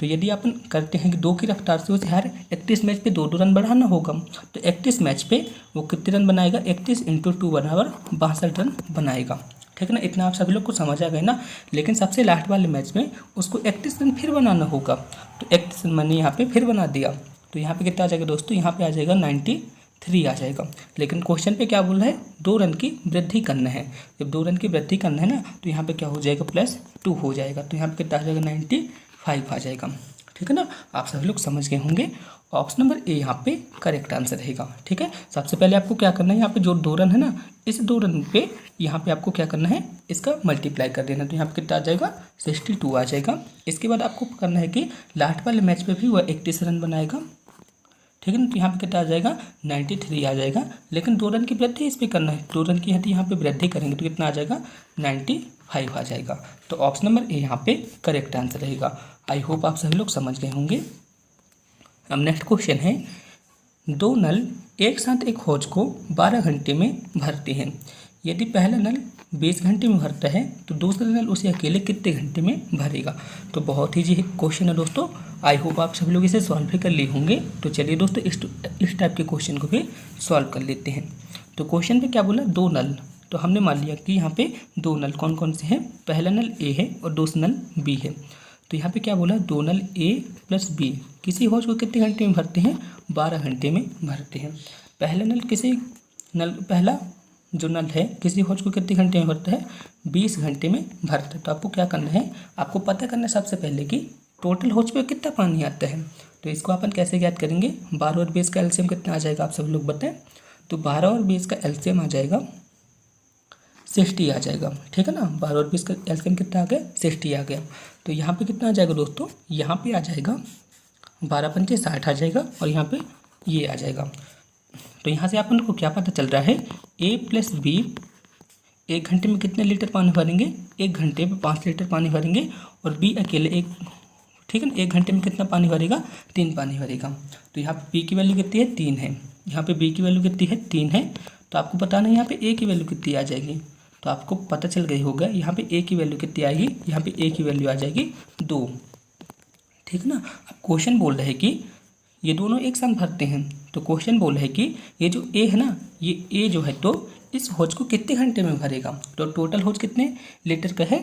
तो यदि अपन करते हैं कि 2 की रफ्तार से उसे हर 31 मैच पे 2-2 रन बढ़ाना होगा, तो 31 मैच पे वो कितने रन बनाएगा, 31 × 2 बराबर 62 रन बनाएगा। ठीक है ना। इतना आप सभी लोग को समझ आ गए ना। लेकिन सबसे लास्ट वाले मैच में उसको 31 रन फिर बनाना होगा, तो 31 रन मैंने यहाँ पे फिर बना दिया, तो यहाँ पे कितना आ जाएगा दोस्तों, यहाँ पे आ जाएगा 93 आ जाएगा। लेकिन क्वेश्चन पे क्या बोल रहा है, 2 रन की वृद्धि करना है। जब 2 रन की वृद्धि करना है ना, तो यहाँ पे क्या हो जाएगा, +2 हो जाएगा, तो यहाँ पे कितना आ जाएगा 95 आ जाएगा। ठीक है ना। आप सभी लोग समझ गए होंगे। ऑप्शन नंबर ए यहाँ पे करेक्ट आंसर रहेगा। ठीक है। सबसे पहले आपको क्या करना है, यहाँ पे जो 2 रन है ना, इस 2 रन पे यहाँ पे आपको क्या करना है, इसका मल्टीप्लाई कर देना, तो यहाँ पे कितना आ जाएगा 62 आ जाएगा। इसके बाद आपको करना है कि लास्ट वाले मैच पे भी वह 31 रन बनाएगा। ठीक है ना। तो यहाँ पे कितना आ जाएगा 93 आ जाएगा। लेकिन 2 रन की वृद्धि इस पर करना है, 2 रन की यदि यहाँ पे वृद्धि करेंगे तो कितना आ जाएगा 95 आ जाएगा। तो ऑप्शन नंबर ए यहाँ पे करेक्ट आंसर रहेगा। आई होप आप सभी लोग समझ गए होंगे। अब नेक्स्ट क्वेश्चन है, 2 नल एक साथ एक हौज को 12 घंटे में भरते हैं। यदि पहला नल 20 घंटे में भरता है तो दूसरा नल उसे अकेले कितने घंटे में भरेगा। तो बहुत ही जी क्वेश्चन है दोस्तों। आई होप आप सभी लोग इसे सॉल्व भी कर लिए होंगे। तो चलिए दोस्तों इस टाइप के क्वेश्चन को भी सॉल्व कर लेते हैं। तो क्वेश्चन पे क्या बोला, 2 नल, तो हमने मान लिया कि यहाँ पे 2 नल कौन कौन से हैं, पहला नल ए है और दूसरा नल बी है। तो यहाँ पे क्या बोला, 2 नल ए + बी किसी हौज को कितने घंटे में भरते हैं, 12 घंटे में भरते हैं। पहला जो नल है किसी हौज को कितने घंटे में भरता है, 20 घंटे में भरता है। तो आपको क्या करना है, आपको पता करना है सबसे पहले कि टोटल हौज पे कितना पानी आता है। तो इसको अपन कैसे ज्ञात करेंगे, 12 और 20 का एलसीएम कितना आ जाएगा, आप सब लोग बताएं। तो 12 और 20 का एलसीएम आ जाएगा 60 आ जाएगा। ठीक है ना। 12 और 20 का एलसीएम कितना आ गया, 60 आ गया। तो यहाँ पे कितना आ जाएगा दोस्तों, यहाँ पे आ जाएगा 12 × 5 = 60 आ जाएगा, और यहाँ पे ये आ जाएगा। तो यहाँ से अपन को क्या पता चल रहा है, ए + बी 1 घंटे में कितने लीटर पानी भरेंगे, 1 घंटे में 5 लीटर पानी भरेंगे, और बी अकेले ठीक है ना, 1 घंटे में कितना पानी भरेगा, 3 पानी भरेगा। तो यहाँ पे बी की वैल्यू कितनी है, 3 है, यहाँ पे बी की वैल्यू कितनी है, 3 है। तो आपको बताना है यहाँ पे ए की वैल्यू कितनी आ जाएगी। तो आपको पता चल गई होगा यहाँ पे ए की वैल्यू कितनी आएगी, यहाँ पे ए की वैल्यू आ जाएगी 2। ठीक ना। अब क्वेश्चन बोल रहे हैं कि ये दोनों एक साथ भरते हैं। तो क्वेश्चन बोल रहा है कि ये जो ए है ना, ये ए जो है तो इस हौज को कितने घंटे में भरेगा। तो टोटल हौज कितने लीटर का है,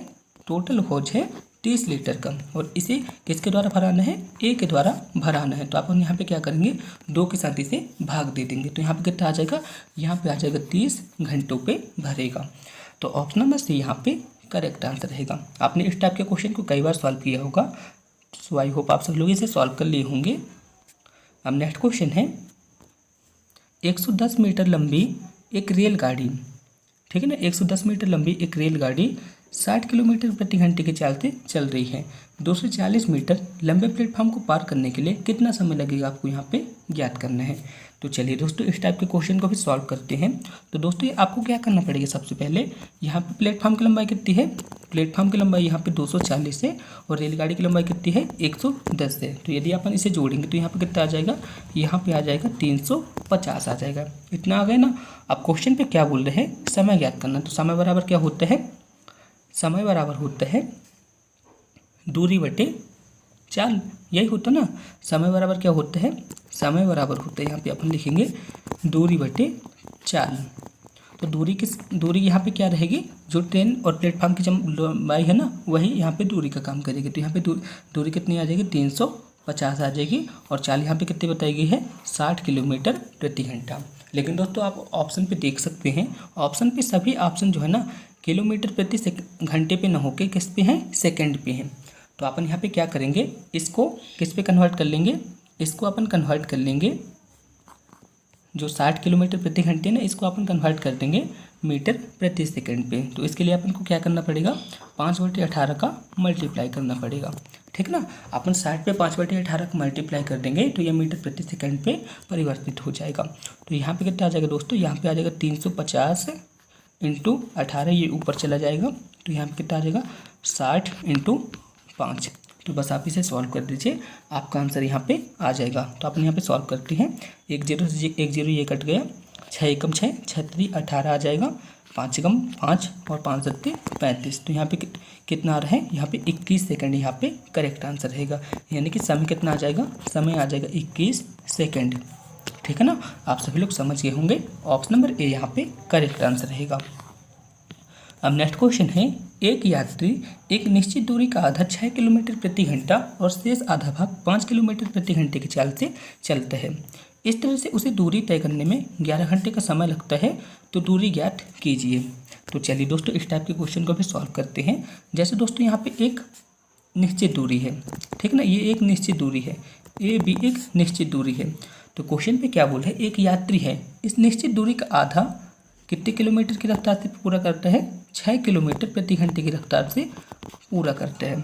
टोटल हौज है 30 लीटर का, और इसे किसके द्वारा भराना है, ए के द्वारा भराना है। तो आप यहाँ पे क्या करेंगे, 2 के साथ इसे भाग दे देंगे। तो यहाँ पे कितना आ जाएगा, यहाँ पे आ जाएगा 30 घंटों पे भरेगा। तो ऑप्शन नंबर सी यहाँ पे करेक्ट आंसर रहेगा। आपने इस टाइप के क्वेश्चन को कई बार सॉल्व किया होगा, सो आई होप आप सब लोग इसे सॉल्व कर लिए होंगे। अब नेक्स्ट क्वेश्चन है, 110 मीटर लंबी एक रेलगाड़ी, ठीक है ना, 110 मीटर लंबी एक रेलगाड़ी 60 किलोमीटर प्रति घंटे की चाल से चल रही है। 240 मीटर लंबे प्लेटफॉर्म को पार करने के लिए कितना समय लगेगा, आपको यहाँ पे ज्ञात करना है। तो चलिए दोस्तों इस टाइप के क्वेश्चन को भी सॉल्व करते हैं। तो दोस्तों ये आपको क्या करना पड़ेगा, सबसे पहले यहाँ पे प्लेटफॉर्म की लंबाई कितनी है, प्लेटफॉर्म की लंबाई यहाँ पे 240 है और रेलगाड़ी की लंबाई कितनी है 110 है। तो यदि अपन इसे जोड़ेंगे तो यहाँ पे कितना आ जाएगा, यहाँ पे आ जाएगा 350 आ जाएगा। इतना आ गया ना। अब क्वेश्चन पे क्या बोल रहे हैं, समय ज्ञात करना। तो समय बराबर क्या होता है, समय बराबर होता है दूरी बटे चाल, यही होता ना। समय बराबर क्या होता है, समय बराबर होता है, यहाँ पे अपन लिखेंगे दूरी बटे चाल। तो दूरी यहाँ पे क्या रहेगी, जो ट्रेन और प्लेटफॉर्म की लंबाई है ना वही यहाँ पे दूरी का काम करेगी। तो यहाँ पे दूरी कितनी आ जाएगी 350 आ जाएगी और चाल यहाँ पे कितनी बताई गई है 60 किलोमीटर प्रति घंटा। लेकिन दोस्तों आप ऑप्शन पे देख सकते हैं, ऑप्शन पे सभी ऑप्शन जो है ना किलोमीटर प्रति घंटे पे ना होके किस पे हैं, सेकंड पे हैं। तो अपन यहाँ पे क्या करेंगे, इसको किस पे कन्वर्ट कर लेंगे, इसको अपन कन्वर्ट कर लेंगे, जो 60 किलोमीटर प्रति घंटे ना इसको अपन कन्वर्ट कर देंगे मीटर प्रति सेकंड पे। तो इसके लिए अपन को क्या करना पड़ेगा, 5/18 का मल्टीप्लाई करना पड़ेगा। ठीक ना, अपन 60 पे 5/18 का मल्टीप्लाई कर देंगे तो ये मीटर प्रति सेकंड पे परिवर्तित हो जाएगा। तो यहाँ पे कितना आ जाएगा दोस्तों, यहाँ पे आ जाएगा 350 × 18, ये ऊपर चला जाएगा। तो यहाँ पे कितना आ जाएगा 60 × 5। तो बस आप इसे सॉल्व कर दीजिए, आपका आंसर यहाँ पे आ जाएगा। तो अपन यहाँ पे सॉल्व करते हैं, 1 0 ये कट गया, 6 एकम 6, 6 3 18 आ जाएगा, 5 एकम 5 और 5 7 35। तो यहाँ पे कितना आ रहा है, यहाँ पे 21 सेकंड यहाँ पे करेक्ट आंसर रहेगा। यानी कि समय कितना आ जाएगा, समय आ जाएगा 21 सेकंड। ठीक है ना, आप सभी लोग समझ गए होंगे, ऑप्शन नंबर ए यहाँ पे करेक्ट आंसर रहेगा। अब नेक्स्ट क्वेश्चन है, एक यात्री एक निश्चित दूरी का आधा 6 किलोमीटर प्रति घंटा और शेष आधा भाग 5 किलोमीटर प्रति घंटे की चाल से चलता है। इस तरह से उसे दूरी तय करने में 11 घंटे का समय लगता है, तो दूरी ज्ञात कीजिए। तो चलिए दोस्तों इस टाइप के क्वेश्चन को भी सॉल्व करते हैं। जैसे दोस्तों यहाँ पे एक निश्चित दूरी है, ठीक ना, ये एक निश्चित दूरी है, ये भी एक निश्चित दूरी है। तो क्वेश्चन पे क्या बोल है, एक यात्री है, इस निश्चित दूरी का आधा कितने किलोमीटर की रफ्तार से पूरा करता है, 6 किलोमीटर प्रति घंटे की रफ्तार से पूरा करता है।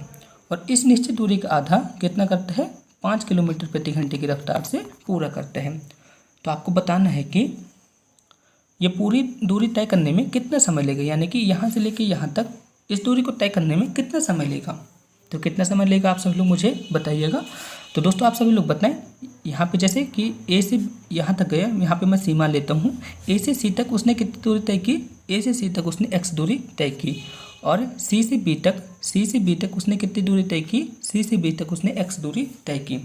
और इस निश्चित दूरी का आधा कितना करता है, 5 किलोमीटर प्रति घंटे की रफ्तार से पूरा करता है। तो आपको बताना है कि ये पूरी दूरी तय करने में कितना समय लेगा, यानी कि यहाँ से लेके यहाँ तक इस दूरी को तय करने में कितना समय लेगा। तो कितना समय लेगा आप सभी लोग मुझे बताइएगा। तो दोस्तों आप सभी लोग बताएं, यहाँ पे जैसे कि ए से यहाँ तक गया, यहाँ पे मैं सीमा लेता हूँ, ए से सी तक उसने कितनी दूरी तय की, ए से सी तक उसने एक्स दूरी तय की। और सी से बी तक उसने कितनी दूरी तय की, सी से बी तक उसने एक्स दूरी तय की।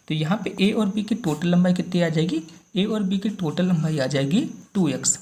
तो यहाँ पे ए और बी की टोटल लंबाई कितनी आ जाएगी, ए और बी की टोटल लंबाई आ जाएगी 2x।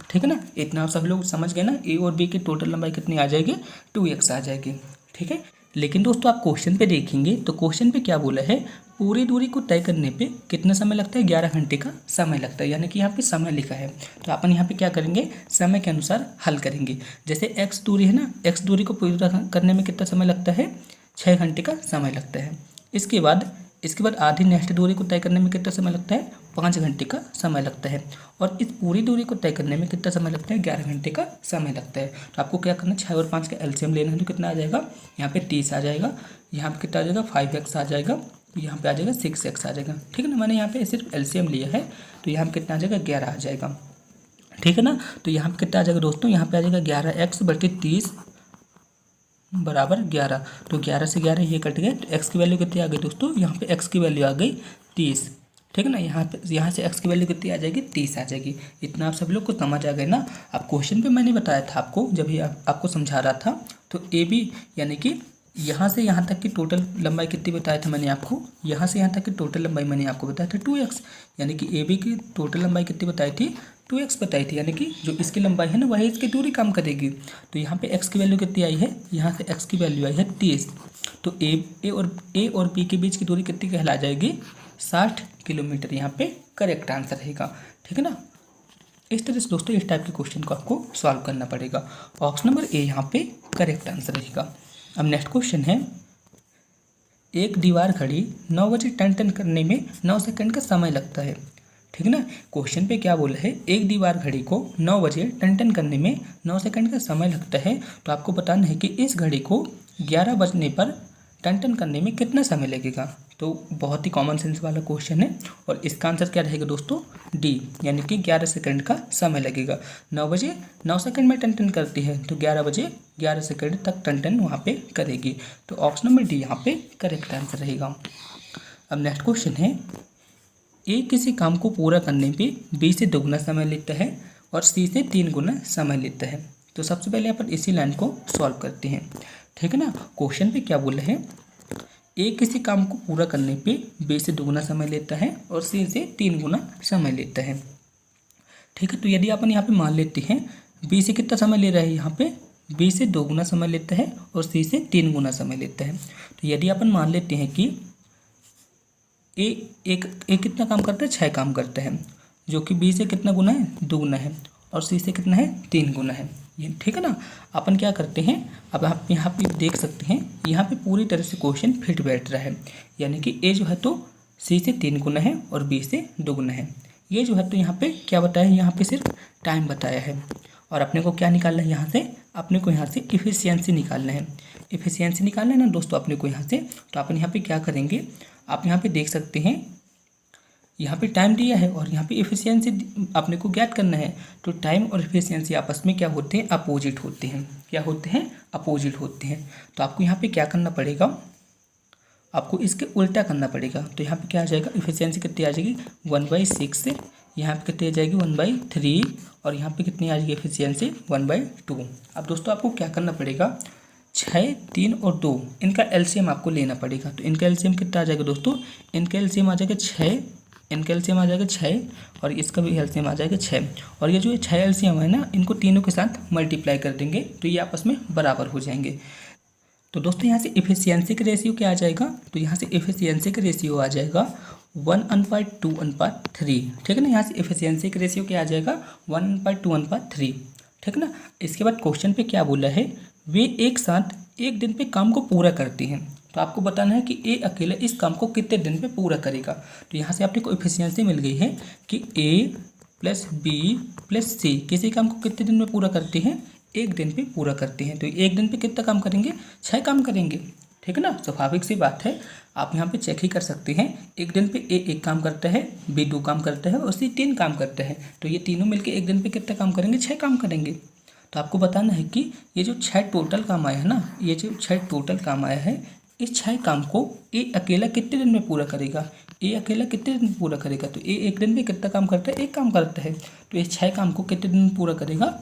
ठीक है ना, इतना आप सभी लोग समझ गए ना, ए और बी की टोटल लंबाई कितनी आ जाएगी, 2x आ जाएगी। ठीक है, लेकिन दोस्तों आप क्वेश्चन पे देखेंगे तो क्वेश्चन पे क्या बोला है, पूरी दूरी को तय करने पे कितना समय लगता है, 11 घंटे का समय लगता है, यानी कि यहाँ पे समय लिखा है। तो अपन यहाँ पे क्या करेंगे, समय के अनुसार हल करेंगे। जैसे x दूरी है ना, x दूरी को पूरा करने में कितना समय लगता है, 6 घंटे का समय लगता है। इसके बाद आधी नेक्स्ट दूरी को तय करने में कितना समय लगता है, 5 घंटे का समय लगता है। और इस पूरी दूरी को तय करने में कितना समय लगता है, 11 घंटे का समय लगता है। तो आपको क्या करना है, 6 और 5 का एलसीएम लेना है। तो कितना आ जाएगा, यहाँ पे 30 आ जाएगा, यहाँ पे कितना आ जाएगा 5x आ जाएगा, यहाँ पे आ जाएगा 6x आ जाएगा। ठीक है ना, मैंने यहाँ पे सिर्फ एलसीएम लिया है। तो यहाँ पे कितना आ जाएगा 11 आ जाएगा। ठीक है ना, तो यहाँ पे कितना आ जाएगा दोस्तों, यहाँ पे आ जाएगा 11x बटे 30 बराबर 11। तो 11 से 11 ये कट गए, तो x की वैल्यू कितनी आ गई दोस्तों, यहाँ पे x की वैल्यू आ गई 30। ठीक है ना, यहाँ से x की वैल्यू कितनी आ जाएगी, 30 आ जाएगी। इतना आप सभी लोग को समझ आ गए ना। अब क्वेश्चन पे मैंने बताया था आपको, जब ये आपको समझा रहा था, तो ए बी यानी कि यहाँ से यहाँ तक की टोटल लंबाई कितनी बताया था मैंने आपको, यहाँ से यहाँ तक की टोटल लंबाई मैंने आपको बताया था 2x, यानी कि ए बी की टोटल लंबाई कितनी बताई थी, 2x बताई थी। यानी कि जो इसकी लंबाई है ना वही इसकी दूरी काम करेगी। तो यहाँ पे x की वैल्यू कितनी आई है, यहाँ से x की वैल्यू आई है 30। तो ए और बी के बीच की दूरी कितनी कहला जाएगी, 60 किलोमीटर यहाँ पे करेक्ट आंसर रहेगा। ठीक है ना, इस तरह से दोस्तों इस टाइप के क्वेश्चन को आपको सॉल्व करना पड़ेगा। ऑप्शन नंबर ए यहाँ पे करेक्ट आंसर रहेगा। अब नेक्स्ट क्वेश्चन है, एक दीवार घड़ी 9 बजे टन करने में 9 सेकंड का समय लगता है। ठीक है ना, क्वेश्चन पे क्या बोला है, एक दीवार घड़ी को 9 बजे टन करने में 9 सेकंड का समय लगता है। तो आपको बताना है कि इस घड़ी को 11 बजने पर टन टन करने में कितना समय लगेगा। तो बहुत ही कॉमन सेंस वाला क्वेश्चन है और इसका आंसर क्या रहेगा दोस्तों, डी, यानी कि 11 सेकंड का समय लगेगा। 9 बजे 9 सेकंड में टन टन करती है तो 11 बजे 11 सेकंड तक टन टन वहाँ पे करेगी। तो ऑप्शन नंबर डी यहाँ पे करेक्ट आंसर रहेगा। अब नेक्स्ट क्वेश्चन है, ए किसी काम को पूरा करने पे बी से दोगुना समय लेता है और सी से 3 गुना समय लेता है। तो सबसे पहले अपन इसी लाइन को सॉल्व करते हैं, ठीक है ना। क्वेश्चन पे क्या बोला है, ए किसी काम को पूरा करने पे बी से दोगुना समय लेता है और सी से 3 गुना समय लेता है, ठीक है। तो यदि अपन यहाँ पे मान लेते हैं बी से कितना समय ले रहा है, यहाँ पे बी से 2 गुना समय लेता है और सी से 3 गुना समय लेता है। तो यदि अपन मान लेते हैं कि ए कितना काम करता है, 6 काम करता है, जो कि बी से कितना गुना है, 2 गुना है, और सी से कितना है, 3 गुना है, ये ठीक है ना। अपन क्या करते हैं, अब आप यहाँ पे देख सकते हैं यहाँ पे पूरी तरह से क्वेश्चन फिट बैठ रहा है, यानी कि ए जो है तो सी से 3 गुना है और बी से 2 गुना है। ये जो है तो यहाँ पे क्या बताया है, यहाँ पे सिर्फ टाइम बताया है और अपने को क्या निकालना है, यहाँ से अपने को यहाँ से इफिशियंसी निकालना है। इफिशियंसी निकालना है ना दोस्तों अपने को यहाँ से। तो अपन यहाँ पे क्या करेंगे, आप यहाँ पे देख सकते हैं यहाँ पे टाइम दिया है और यहाँ पे इफिशियंसी अपने को ज्ञात करना है। तो टाइम और इफिशियंसी आपस में क्या होते हैं, अपोजिट होते हैं। क्या होते हैं, अपोजिट होते हैं। तो आपको यहाँ पे क्या करना पड़ेगा, आपको इसके उल्टा करना पड़ेगा। तो यहाँ पे क्या आ जाएगा, इफिशियंसी कितनी आ जाएगी, 1/6, यहाँ पे कितनी आ जाएगी 1/3 और यहाँ पे कितनी आ जाएगी इफिशियंसी 1/2। अब दोस्तों आपको क्या करना पड़ेगा, 6, 3 और 2 इनका एलसीएम आपको लेना पड़ेगा। तो इनका एलसीएम कितना आ जाएगा दोस्तों, इनका एलसीएम आ जाएगा 6, इनका एलसीएम आ जाएगा 6 और इसका भी एलसीएम आ जाएगा 6। और ये जो 6 एलसीएम है ना, इनको तीनों के साथ मल्टीप्लाई कर देंगे तो ये आपस में बराबर हो जाएंगे। तो दोस्तों यहाँ से इफिशियंसी का रेशियो क्या आ जाएगा, तो यहाँ से इफिशियंसी का रेशियो आ जाएगा 1/2/3, ठीक है ना। यहाँ से इफिशियंसी का रेशियो क्या आ जाएगा, 1/2/3, ठीक है ना। इसके बाद क्वेश्चन पे क्या बोला है, वे एक साथ एक दिन पे काम को पूरा करती हैं। तो आपको बताना है कि ए अकेला इस काम को कितने दिन पे पूरा करेगा। तो यहाँ से आपको इफिशियंसी मिल गई है कि ए प्लस बी प्लस सी किसी काम को कितने दिन में पूरा करते हैं, एक दिन पे पूरा करते हैं। तो एक दिन पे कितना काम करेंगे, 6 काम करेंगे, ठीक है ना। स्वाभाविक सी बात है, आप यहाँ पे चेक ही कर सकते हैं। एक दिन पे ए 1 काम करता है, बी 2 काम करता है और सी 3 काम करता है। तो ये तीनों मिलकर एक दिन पे कितना काम करेंगे, 6 काम करेंगे। तो आपको बताना है कि ये जो 6 टोटल काम आया है ना, ये जो 6 टोटल काम आया है, इस 6 काम को ए अकेला कितने दिन में पूरा करेगा, ए अकेला कितने दिन में पूरा करेगा। तो ए एक दिन पे कितना काम करता है, 1 काम करता है। तो ये 6 काम को कितने दिन में पूरा करेगा,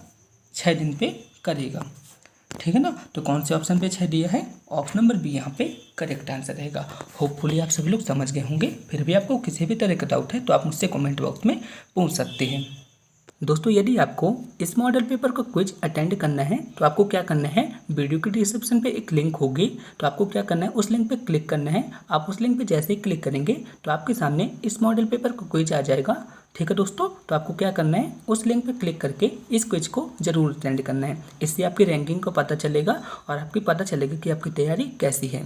6 दिन पे करेगा, ठीक है ना। तो कौन से ऑप्शन पे 6 दिया है, ऑप्शन नंबर बी यहाँ पे करेक्ट आंसर रहेगा। होपफुली आप सभी लोग समझ गए होंगे। फिर भी आपको किसी भी तरह का डाउट है तो आप मुझसे कमेंट बॉक्स में पूछ सकते हैं। दोस्तों यदि आपको इस मॉडल पेपर का क्विज अटेंड करना है तो आपको क्या करना है, वीडियो के डिस्क्रिप्शन पे एक लिंक होगी, तो आपको क्या करना है, उस लिंक पे क्लिक करना है। आप उस लिंक पे जैसे ही क्लिक करेंगे तो आपके सामने इस मॉडल पेपर का क्विज आ जाएगा, ठीक है दोस्तों। तो आपको क्या करना है, उस लिंक पे क्लिक करके इस क्विज को जरूर अटेंड करना है। इससे आपकी रैंकिंग को पता चलेगा और आपको पता चलेगा कि आपकी तैयारी कैसी है।